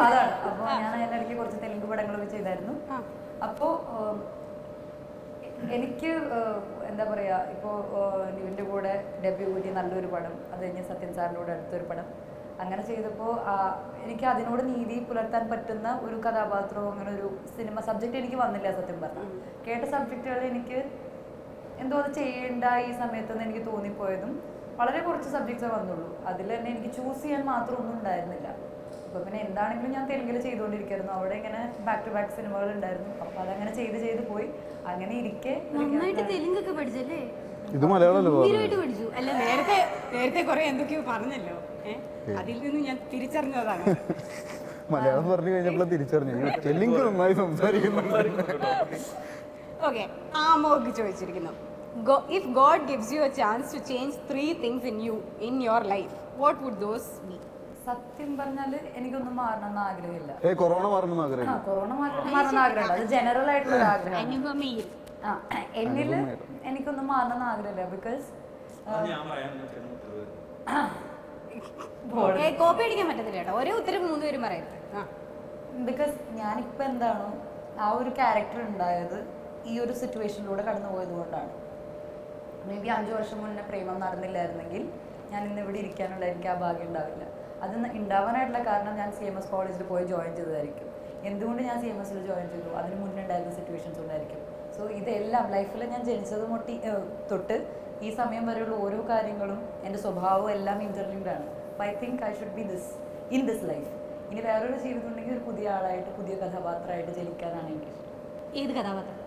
അതാണ്. അപ്പോൾ ഞാൻ അതിനിടയ്ക്ക് കുറച്ച് തെലുങ്ക് പടങ്ങളൊക്കെ ചെയ്തായിരുന്നു. അപ്പോൾ എനിക്ക് എന്താ പറയുക, ഇപ്പോൾ നിവിൻ്റെ കൂടെ ഡെബ്യൂ കൂട്ടി നല്ലൊരു പടം, അത് കഴിഞ്ഞ് സത്യൻ സാറിൻ്റെ കൂടെ അടുത്തൊരു പടം, അങ്ങനെ ചെയ്തപ്പോൾ എനിക്ക് അതിനോട് നീതി പുലർത്താൻ പറ്റുന്ന ഒരു കഥാപാത്രവും അങ്ങനെ ഒരു സിനിമ സബ്ജക്റ്റ് എനിക്ക് വന്നില്ല. സത്യം പറഞ്ഞാൽ കേട്ട സബ്ജക്റ്റുകൾ എനിക്ക് എന്തോ അത് ചെയ്യേണ്ട ഈ സമയത്തെന്ന് എനിക്ക് തോന്നിപ്പോയതും വളരെ കുറച്ച് സബ്ജക്ട്സേ വന്നുള്ളൂ. അതിൽ തന്നെ എനിക്ക് ചൂസ് ചെയ്യാൻ മാത്രം ഒന്നും ഉണ്ടായിരുന്നില്ല. അപ്പോൾ പിന്നെ എന്താണെങ്കിലും ഞാൻ തെലുങ്കിൽ ചെയ്തുകൊണ്ടിരിക്കുകയായിരുന്നു. അവിടെ ഇങ്ങനെ ബാക്ക് ടു ബാക്ക് സിനിമകൾ ഉണ്ടായിരുന്നു. അപ്പോൾ അതങ്ങനെ ചെയ്ത് പോയി. അങ്ങനെ ഇരിക്കെ നന്നായിട്ട് തെലുങ്കൊക്കെ പഠിച്ചല്ലേ? ഇത് മലയാളമല്ലേ പഠിച്ചു? അല്ല, നേരത്തെ കുറെ എന്തൊക്കെയോ പറഞ്ഞല്ലോ, അതിൽ നിന്ന് ഞാൻ തിരിച്ചറിഞ്ഞതാണ്. മലയാളം പറഞ്ഞു കഴിഞ്ഞപ്പോൾ തിരിച്ചറിഞ്ഞു തെലുങ്ക് നന്നായി സംസാരിക്കുന്നുണ്ട്. ഓക്കെ, ആമോഗ് ചോദിച്ചിരിക്കുന്നു, if God gives you a chance to change 3 things in your life, what would those be? സത്യം പറഞ്ഞാൽ എനിക്കൊന്നും മാറണമെന്ന് ആഗ്രഹമില്ല. കൊറോണ മാറണമെന്ന് ആഗ്രഹം. കൊറോണ മാറണമെന്ന് ആഗ്രഹമുണ്ട്. അത് ജനറൽ ആയിട്ടുള്ള ആഗ്രഹം. എന്നിൽ എനിക്കൊന്നും മാറണമെന്ന് ആഗ്രഹമില്ല. ബിക്കോസ് കോപ്പി അടിക്കാൻ പറ്റത്തില്ല കേട്ടോ, ഒരേ ഉത്തരം 3 പേരും പറയരുത്. ബിക്കോസ് ഞാനിപ്പോൾ എന്താണോ ആ ഒരു ക്യാരക്ടർ ഉണ്ടായത് ഈ ഒരു സിറ്റുവേഷനിലൂടെ കടന്നു പോയത് കൊണ്ടാണ്. മേ ബി 5 വർഷം മുന്നേ പ്രേമം നടന്നില്ലായിരുന്നെങ്കിൽ ഞാൻ ഇന്ന് ഇവിടെ ഇരിക്കാനുള്ള എനിക്ക് ആ ഭാഗ്യം ഉണ്ടാവില്ല. അത് ഉണ്ടാവാനായിട്ടുള്ള കാരണം ഞാൻ CMS കോളേജിൽ പോയി ജോയിൻ ചെയ്തതായിരിക്കും. എന്തുകൊണ്ട് ഞാൻ CMSൽ ജോയിൻ ചെയ്തു, അതിന് മുന്നേ ഉണ്ടായിരുന്ന സിറ്റുവേഷൻസ് ഉണ്ടായിരിക്കും. സോ ഇതെല്ലാം ലൈഫിൽ ഞാൻ ജനിച്ചത് തൊട്ട് ഈ സമയം വരെയുള്ള ഓരോ കാര്യങ്ങളും എൻ്റെ സ്വഭാവവും എല്ലാം ഇൻ്റർലിങ്ക്ഡ് ആണ്. അപ്പോൾ I think I should be in this life. ഇനി വേറൊരു ജീവിതം ഉണ്ടെങ്കിൽ ഒരു പുതിയ ആളായിട്ട് പുതിയ കഥാപാത്രമായിട്ട് ജനിക്കാനാണ് എനിക്ക് ഇഷ്ടം. ഏത് കഥാപാത്രം?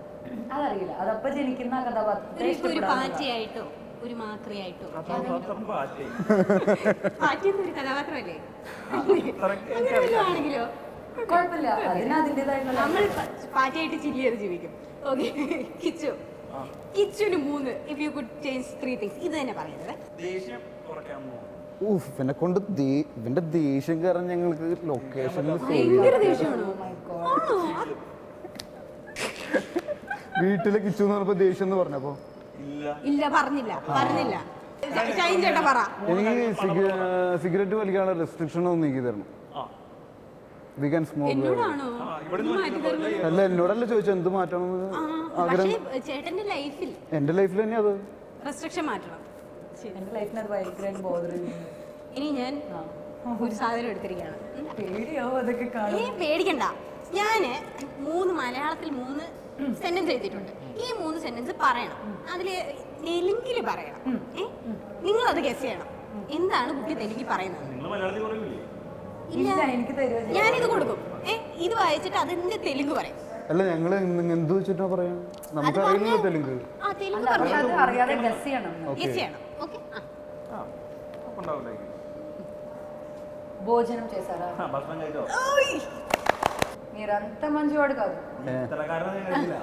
അതറിയില്ല, അതപ്പോൾ ജനിക്കുന്ന ആ കഥാപാത്രത്തെ ഒരു പാറ്റയായിട്ടോ ഒരു മാക്രിയായിട്ടോ? പാറ്റേ പാറ്റയെന്ന് ഒരു കഥാപാത്രമല്ലേ? അങ്ങനെ വല്ലതും ആണെങ്കിലോ കുഴപ്പമില്ല, അതിന് അതിൻ്റെതായിട്ടുള്ള നമ്മൾ പാറ്റയായിട്ട് ചില്ലി ചെയ്ത് ജീവിക്കും. ഓക്കെ, കിച്ചുന് 3 if you could change 3 things. ഇത് തന്നെ പറയുന്നത്. ദേഷ്യം കുറയ്ക്കാമോ? ഊഫ്, ഇവനെ കൊണ്ട് ഇവന്റെ ദേഷ്യം കാരണം ഞങ്ങൾക്ക് ലൊക്കേഷനിൽ ഭയങ്കര ദേഷ്യമാണോ? വീട്ടിലെ കിച്ചു എന്ന് പറഞ്ഞപ്പോ ദേഷ്യം എന്ന് പറഞ്ഞപ്പോ ഇല്ല, പറഞ്ഞില്ല. ഷൈൻ ചേട്ടാ പറ. എനിക്ക് സിഗരറ്റ് വലിക്കാനുള്ള റെസ്ട്രിക്ഷൻ ഒന്ന് നീക്കി തരണം. We can smoke. എന്നോടാണോ? അല്ല, എന്നോടല്ല ചോദിച്ചത് എന്ത് മാറ്റണമെന്ന് ആഗ്രഹം. ചേട്ടന്റെ ലൈഫിൽ എന്റെ ലൈഫിൽ തന്നെ അത് റെസ്ട്രിക്ഷൻ മാറ്റണം. എൻ്റെ ലൈഫിന് അത് ഭയങ്കരമായിട്ട് ബോധർ. ഇനി ഞാൻ ഒരു സാധനം എടുത്തിരിക്കുകയാണ്. പേടിയാവും അതൊക്കെ കാണും. പേടിക്കണ്ട. ഞാന് മലയാളത്തിൽ 3 സെന്റൻസ് എഴുതിയിട്ടുണ്ട്. ഈ 3 സെന്റൻസ് പറയണം. അതില് തെലുങ്കിൽ പറയണം. നിങ്ങൾ അത് ഗസ് ചെയ്യണം. എന്താണ് കുട്ടി തെലുങ്കിൽ പറയുന്നത്? നിങ്ങൾ മലയാളത്തിൽ പറയൂലേ? ഇല്ല, എനിക്ക് തരുമോ? ഞാനിത് കൊടുക്കും. ഇത് വായിച്ചിട്ട് അതിന്റെ തെലുങ്ക് പറയും. അല്ല, ഞങ്ങള് എന്ത് വെച്ചിട്ടാ പറയാ? നമുക്കറിയില്ലല്ലോ തെലുങ്ക്. ആ തെലുങ്ക് അത് അറിയാതെ ഗസ് ചെയ്യണം. ഗസ് ചെയ്യണം. ഓക്കെ, അപ്പൊ ഉണ്ടാവില്ല. భోజనం చేశారా? ഭക്ഷണം കഴിച്ചോ? మీరంతా మంచివాడు కాదు. ഇത്തരക്കാരനെ ഞാൻ കഴിച്ചില്ല.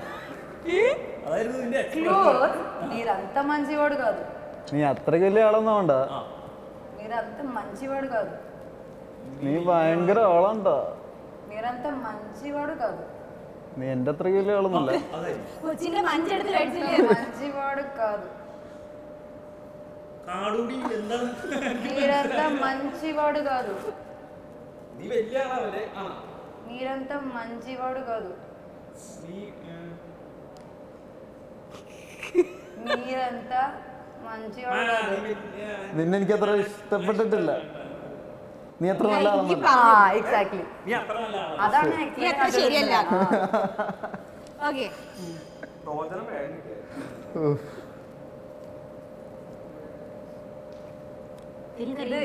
അതായിരുന്നു നിന്റെ క్లోజ్. మీరంతా మంచివాడు కాదు. നീ അത്ര വലിയ ആളൊന്നും വേണ്ട. మీరంతా మంచివాడు కాదు. നീ ഭയങ്കര ആളാണ്ടാ. మీరంతా మంచివాడు కాదు. നീ എന്റെ അത്ര വലിയ ആളൊന്നുമല്ല. കൊച്ചിന്റെ മഞ്ചെടുത്ത് കഴിച്ചില്ലേ? మంచివాడు కాదు. കാടൂടി എന്താണ്? మీరంతా మంచివాడు కాదు. നീ വലിയ ആളാവല്ലേ? మీరంతా మంచివాడు కాదు. നീ మీరంతా మంచివాడు కాదు. നിന്നെ എനിക്ക് അത്ര ഇഷ്ടപ്പെട്ടിട്ടില്ല. നീ അത്ര നല്ല ആളൊന്നുമല്ല. എക്സാക്ട്ലി. നീ അത്ര നല്ല ആളാ. അതാണ് നീ അത്ര ശരിയല്ല. ഓക്കെ, പ്രവചനം വേണം.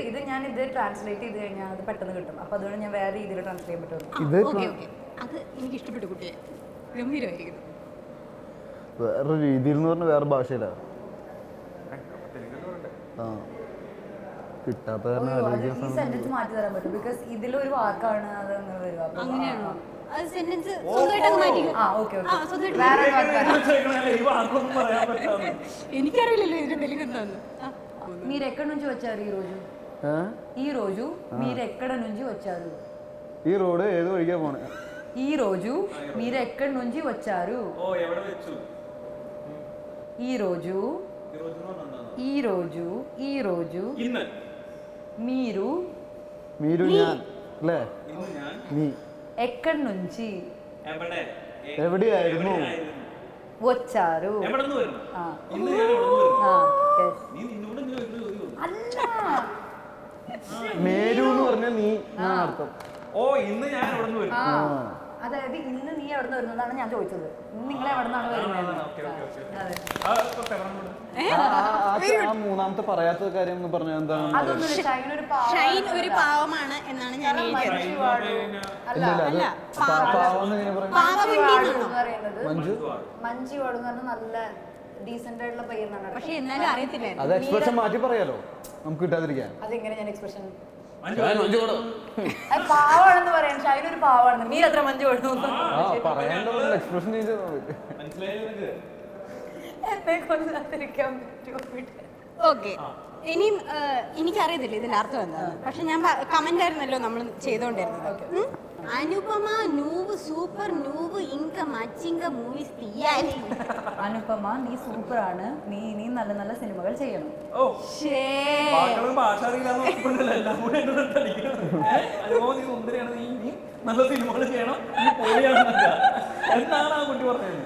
ഇത് ഞാൻ ട്രാൻസ്ലേറ്റ് ചെയ്ത് കഴിഞ്ഞാൽ അത് പെട്ടെന്ന് കിട്ടും. അപ്പൊ അതുകൊണ്ട് ഞാൻ വേറെ രീതിയിൽ ട്രാൻസ്ലേറ്റ് ചെയ്യാൻ പറ്റും. ഇത് ഓക്കെ. അത് എനിക്ക് ഇഷ്ടപ്പെട്ടു. കുട്ടിയെ ഗംഭീരമായിരിക്കുന്നു. വേറെ രീതിയിൽ എന്ന് പറഞ്ഞ വേറെ ഭാഷയിലാണ്. ആ, കിട്ടാത്ത കാരണം ഈ ആലോചിക്കാൻ സെന്റൻസ് മാറ്റി തരാൻ പറ്റും. ബിക്കോസ് ഇതിലൊരു വാക്കാണ് അത് അങ്ങനെ വരും. അപ്പൊ അങ്ങനെയാണോ? അത് സെന്റൻസ് സ്വന്തമായിട്ട് മാറ്റിക്കും. ഓക്കെ ആ, സ്വന്തമായിട്ട് വേറെ ഒരു വാക്ക് വരാം. ഈ വാക്കൊന്നും പറയാൻ പറ്റാതെ എനിക്കറിയില്ലല്ലോ ഇതിന്റെ തെലുങ്ക് എന്താന്ന്. మీరు ఎక్కడి నుంచి వచ్చారు ఈ రోజు మీరు ఎక్కడ నుంచి వచ్చారు? ഈ റോഡ് ഏത് വഴിക്കാ പോണേ? ఈ రోజు మీరు ఎక్కడి నుంచి వచ్చారు? ഓ എവിടെ വെച്ചു? ఈ రోజు ఈ రోజు ఈ రోజు ഇന്ന് మీరు ഞാൻ അല്ലേ? ഇന്ന് ഞാൻ നീ ఎక్కడి నుంచి എവിടെ എവിടെയായിരുന്നു? వచ్చారు? എവിടെ നിന്ന് വരുന്നു? ആ. ഇന്ന് ഞാൻ എവിടെ നിന്ന് വരുന്നു? Yes. നീ നിന്നോട് ഇങ്ങനെ ഒരു ചോദ്യം. അല്ല, മേരു എന്ന് പറഞ്ഞാൽ നീ എന്നാണ് അർത്ഥം. ഓ ഇന്ന് ഞാൻ എവിടെ നിന്ന് വരുന്നു? അതായത് ഇന്ന് നീ എവിടെ നിന്ന് വരുന്നതാണ് ഞാൻ ചോദിച്ചത്. ഇന്ന് നിങ്ങൾ എവിടെ നിന്നാണ് വരുന്നത്? Okay, okay, okay. അതെ. ആ, ഇപ്പൊ പെട്ടെന്ന് ആ മൂന്നാമത്തെ പറയാത്ത കാര്യം എന്ന് പറഞ്ഞാൽ എന്താണ്? അതൊന്നും ഷൈൻ ഒരു പാവം. ഷൈൻ ഒരു പാവമാണ് എന്നാണ് ഞാൻ എഴുതിയത്. മഞ്ജുവാട്. അല്ല, അത് പാവം എങ്ങനെ പറയാം? മഞ്ജുവാട് എന്ന് പറയുന്നത് മഞ്ജു മഞ്ജുവാട് എന്ന് പറഞ്ഞാൽ നല്ല ഡീസന്റ് ആയിട്ടുള്ള പയ്യനാണ്. പക്ഷെ എന്നാലും അറിയത്തില്ലായിരുന്നു. അത് എക്സ്പ്രഷൻ മാറ്റി പറയാലോ, നമുക്ക് കിട്ടാതിരിക്കാൻ. അതെങ്ങനെ ഞാൻ എക്സ്പ്രഷൻ മഞ്ജു പാവാണെന്ന് പറയാൻ ഷൈൻ ഒരു പാവാണെന്ന് നീ അത്ര മഞ്ജു പറയേണ്ട എക്സ്പ്രഷൻ മനസ്സിലായോ നിനക്ക്? എന്നെ കൊല്ലാതിരിക്കാൻ പറ്റുമോ? ഓക്കെ, ഇനിയും എനിക്കറിയത്തില്ല ഇതിന്റെ അർത്ഥം എന്താണ്. പക്ഷെ ഞാൻ കമന്റ് ആയിരുന്നല്ലോ നമ്മൾ ചെയ്തോണ്ടിരുന്നത്. അനുപമ നൂവ് സൂപ്പർ നൂവ് ഇങ്ക മച്ചിങ്ക മൂവീസ് തീയാലി. അനുപമ നീ സൂപ്പറാണ്, നീ ഇനിയും നല്ല നല്ല സിനിമകൾ ചെയ്യണം. ഓ വാക്കുകളും ഭാഷ അറിയില്ലാന്ന് നോക്കിക്കൊണ്ടല്ല എല്ലാം കൂടെ എന്നോട് അടിക്കുന്നത്. അനുഭവം നീ സുന്ദരിയാണ്, നീ നല്ല സിനിമകൾ ചെയ്യണം, നീ പൊളിയാണെന്നല്ല എന്നാണ് ആ കുട്ടി പറഞ്ഞത്.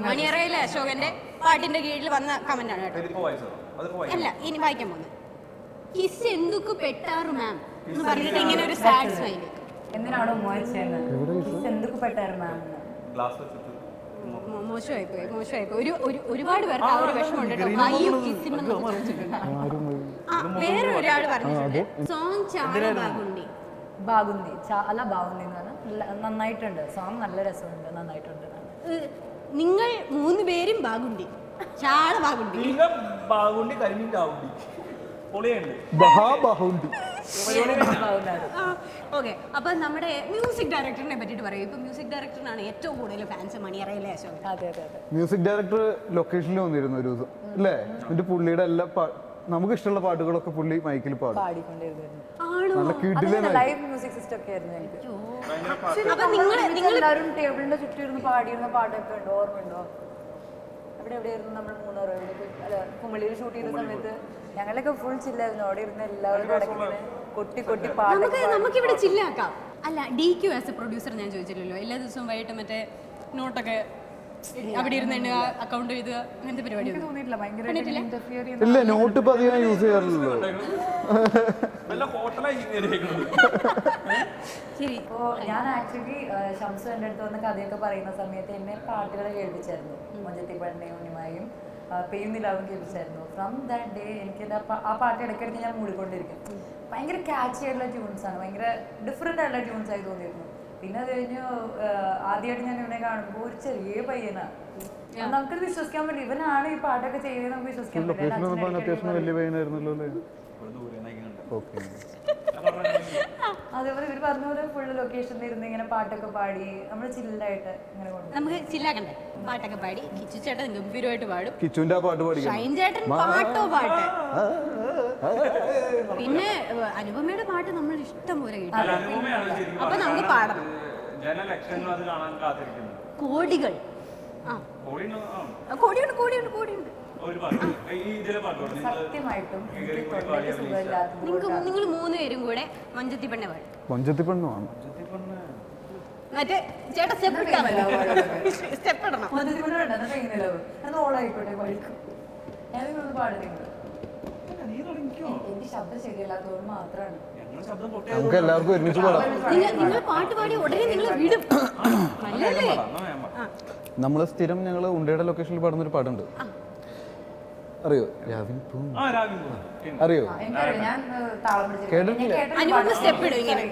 മണിയറയിലെ അശോകന്റെ പാട്ടിന്റെ കീഴിൽ വന്ന കമന്റ് ആണ് കേട്ടോ. ഇതിപ്പോ വായിച്ചോ? അതിപ്പോ വായിച്ചോ? അല്ല, ഇനി വായിക്കാൻ പോകുന്നത്. കിസ് എന്തൊക്കെ പെട്ടാറ് മാം എന്ന് പറഞ്ഞിട്ട് ഇങ്ങനെ ഒരു സാഡ് സ്മൈൽ. എന്തിനാണോ മോശം എന്തൊക്കെ പെട്ടായിരുന്നു ഗ്ലാസ് വെച്ചിട്ട് മോശമായിപ്പോയി. ഒരുപാട് പേർക്ക് ആ ഒരു വിഷമമുണ്ട് കേട്ടോ. അയ്യോ കിസിന് ചോദിച്ചിട്ടുണ്ട്. വേറെ ഒരാൾ പറഞ്ഞിട്ടുണ്ട് സോങ് ചാല ബാഗുണ്ടി. ബാഗുന്തി അല്ല ബാഗുന്തി എന്ന് പറഞ്ഞാൽ നന്നായിട്ടുണ്ട്. സോങ് നല്ല രസമുണ്ട്, നന്നായിട്ടുണ്ട്. നിങ്ങൾ 3 പേരും ബാഗുണ്ടി, ചാള ബാഗുണ്ടി. ബാഗുണ്ടി കരിമീൻ ചാവുണ്ടി പൊളിയുണ്ട്. ഓക്കെ, അപ്പൊ നമ്മുടെ മ്യൂസിക് ഡയറക്ടറിനെ പറ്റിയിട്ട് പറയും. ഇപ്പൊ മ്യൂസിക് ഡയറക്ടറിനാണ് ഏറ്റവും കൂടുതൽ ഫാൻസ് മണിയറയിലെ അശോകൻ. അതെ അതെ അതെ. മ്യൂസിക് ഡയറക്ടർ ലൊക്കേഷനിൽ വന്നിരുന്നു ഒരു ദിവസം അല്ലേ? എന്നിട്ട് പുള്ളിയുടെ എല്ലാ നമുക്ക് ഇഷ്ടമുള്ള പാട്ടുകളൊക്കെ പുള്ളി മൈക്കിൽ പാടും. പാടിക്കൊണ്ടിരുന്നു. നല്ല കിടിലനായി. ലൈവ് മ്യൂസിക് സിസ്റ്റം ഒക്കെ ആയിരുന്നു ഞങ്ങൾക്ക്. അപ്പൊ നിങ്ങൾ എല്ലാവരും ടേബിളിന്റെ ചുറ്റും ഇരുന്ന് പാടിയിരുന്ന പാട്ടൊക്കെ ഉണ്ട്, ഓർമ്മയുണ്ടോ? അവിടെ എവിടെയായിരുന്നു നമ്മൾ മൂന്നാർ അല്ല കുമളിയിൽ ഷൂട്ട് ചെയ്യുന്ന സമയത്ത് ഞങ്ങളൊക്കെ ഫുൾ ചില്ലായിരുന്നു. അവിടെ ഇരുന്ന് എല്ലാവരും അടക്കിങ്ങനെ കൊട്ടി കൊട്ടി പാട്ട്. നമുക്കിവിടെ ചില്ലാക്കാം. അല്ല, DQ ആസ് എ പ്രൊഡ്യൂസർ ഞാൻ ചോദിച്ചില്ലല്ലോ. എല്ലാ ദിവസവും വൈകിട്ട് മറ്റേ നോട്ടൊക്കെ അവിടെ ഇരുന്ന് അക്കൗണ്ട് ചെയ്ത് അങ്ങനത്തെ പരിപാടി തോന്നിയിട്ടില്ല ഭയങ്കര ഇന്റർഫിയർ ഇല്ല, നോട്ട് ഇപ്പൊ അധികം യൂസ് ചെയ്യാറില്ലല്ലോ. ശരി. അപ്പോൾ ഞാൻ ആക്ച്വലി ഷംസു എൻ്റെ അടുത്ത് വന്ന് കഥയൊക്കെ പറയുന്ന സമയത്ത് എന്നെ പാട്ടുകൾ കേൾപ്പിച്ചായിരുന്നു. മൊഞ്ചത്തി പെണ്ണയും ഉണ്ണിമായും പെയ്യുന്നില്ലാവും കേൾപ്പിച്ചായിരുന്നു. ഫ്രം ദാറ്റ് ഡേ എനിക്ക് ആ പാട്ട് ഇടയ്ക്കിടയ്ക്ക് ഞാൻ മൂടിക്കൊണ്ടിരിക്കും. ഭയങ്കര ക്യാച്ചി ആയിട്ടുള്ള ട്യൂൺസ് ആണ്, ഭയങ്കര ഡിഫറെൻ്റ് ആയിട്ടുള്ള ട്യൂൺസ് ആയി തോന്നിയിരുന്നു. പിന്നെ അത് കഴിഞ്ഞ് ആദ്യമായിട്ട് ഞാൻ ഇവനെ കാണുമ്പോൾ ഒരു ചെറിയ പയ്യനാണ്. നമുക്കത് വിശ്വസിക്കാൻ പറ്റില്ല, ഇവനാണ് ഈ പാട്ടൊക്കെ ചെയ്തത് നമുക്ക് വിശ്വസിക്കാൻ പറ്റില്ല. അത്യാവശ്യം വലിയ പയ്യനായിരുന്നല്ലോ അല്ലേ? അതേപോലെ ഇവർ പറഞ്ഞ പോലെ ഫുൾ ലൊക്കേഷനിൽ ഇരുന്ന് ഇങ്ങനെ പാട്ടൊക്കെ പാടി നമ്മൾ ചില്ലായിട്ട് ഇങ്ങനെ കൊണ്ടു. നമുക്ക് ചില്ലാക്കണ്ടേ? പാട്ടൊക്കെ പാടി കിച്ചു ചേട്ടൻ ഗംഭീരമായിട്ട് പാടും. കിച്ചുവിന്റെ ആ പാട്ട് പാടിക്കണം. ഷൈൻ ചേട്ടൻ പാട്ടോ പാട്ട്. പിന്നെ അനുപമയുടെ പാട്ട് നമ്മൾ ഇഷ്ടം പോലെ കേട്ടു. അപ്പൊ നമുക്ക് പാടണം. കോടികൾ. കോടിയുണ്ട്. സത്യമായിട്ടും എനിക്ക് തൊണ്ടയ്ക്ക് സുഖമില്ലാത്തത് നിങ്ങൾ 3 പേരും കൂടെ മഞ്ചത്തി പെണ്ണ പാടും. മഞ്ചത്തി പെണ്ണുമാണ്. മറ്റേ ചേട്ടാ സ്റ്റെപ്പ് ഇട്ടാണല്ലോ. സ്റ്റെപ്പ് ഇടണം. ഓളായിക്കോട്ടെ പഠിക്കും. ഞാനൊന്ന് പാടുന്നത് എനിക്ക് ശബ്ദം ശരിയല്ലാത്തത് മാത്രമാണ്. നമുക്ക് എല്ലാവർക്കും ഒരുമിച്ച് പാടാം. നിങ്ങൾ പാട്ട് പാടി ഉടനെ നിങ്ങൾ വിടും. നല്ലല്ലേ? നമ്മള് സ്ഥിരം ഞങ്ങള് ഉണ്ടയുടെ ലൊക്കേഷനിൽ പാടുന്നൊരു പാട്ടുണ്ട്. അറിയോ? അറിയോ? ഞാൻ താളം കേട്ടിട്ടില്ല. അനുപമ സ്റ്റെപ്പ് ഇടും ഇങ്ങനെ.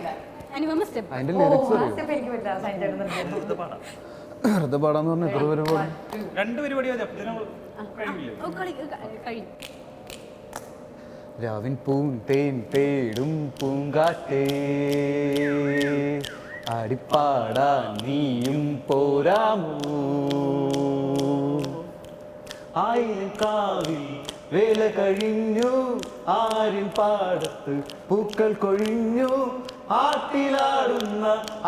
അനുപമ സ്റ്റെപ്പ്. അതിന്റെ ലിറിക്സ് അറിയോ? എനിക്ക് പറ്റില്ല. വെറുതെ പാടാന്ന് പറഞ്ഞ എത്ര പേര് പാടും? 2 പരിപാടി കഴിയും. രാവിൻ പൂൻ തേൻ തേടും പൂങ്കാറ്റേ ആടിപ്പാടാ നീയും പോരാമോ ആയിരം കാവിൽ വേല കഴിഞ്ഞു ആരിൻ പാടത്ത് പൂക്കൾ കൊഴിഞ്ഞു ആട്ടിലാടുന്ന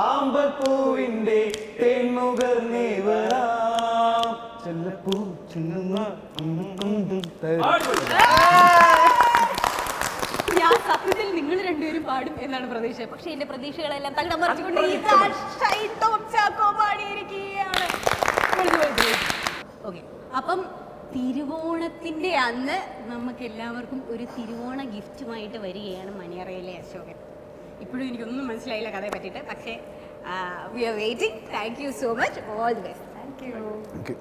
ആമ്പൽപ്പൂവിന്റെ തേൻമുകർന്നേ വരാം ചെല്ലപ്പൂ ഞാൻ സത്യത്തിൽ നിങ്ങൾ രണ്ടുപേരും പാടും എന്നാണ് പ്രതീക്ഷ. പക്ഷെ എന്റെ പ്രതീക്ഷകളെല്ലാം തകിടം മറിച്ചുകൊണ്ട് പാടിയിരിക്കുകയാണ്. ഓക്കെ, അപ്പം തിരുവോണത്തിന്റെ അന്ന് നമുക്ക് എല്ലാവർക്കും ഒരു തിരുവോണ ഗിഫ്റ്റുമായിട്ട് വരികയാണ് മണിയറയിലെ അശോകൻ. ഇപ്പോഴും എനിക്കൊന്നും മനസ്സിലായില്ല കഥയെ പറ്റിയിട്ട്. പക്ഷേ we are waiting. Thank you so much. All the best. Thank you. Okay.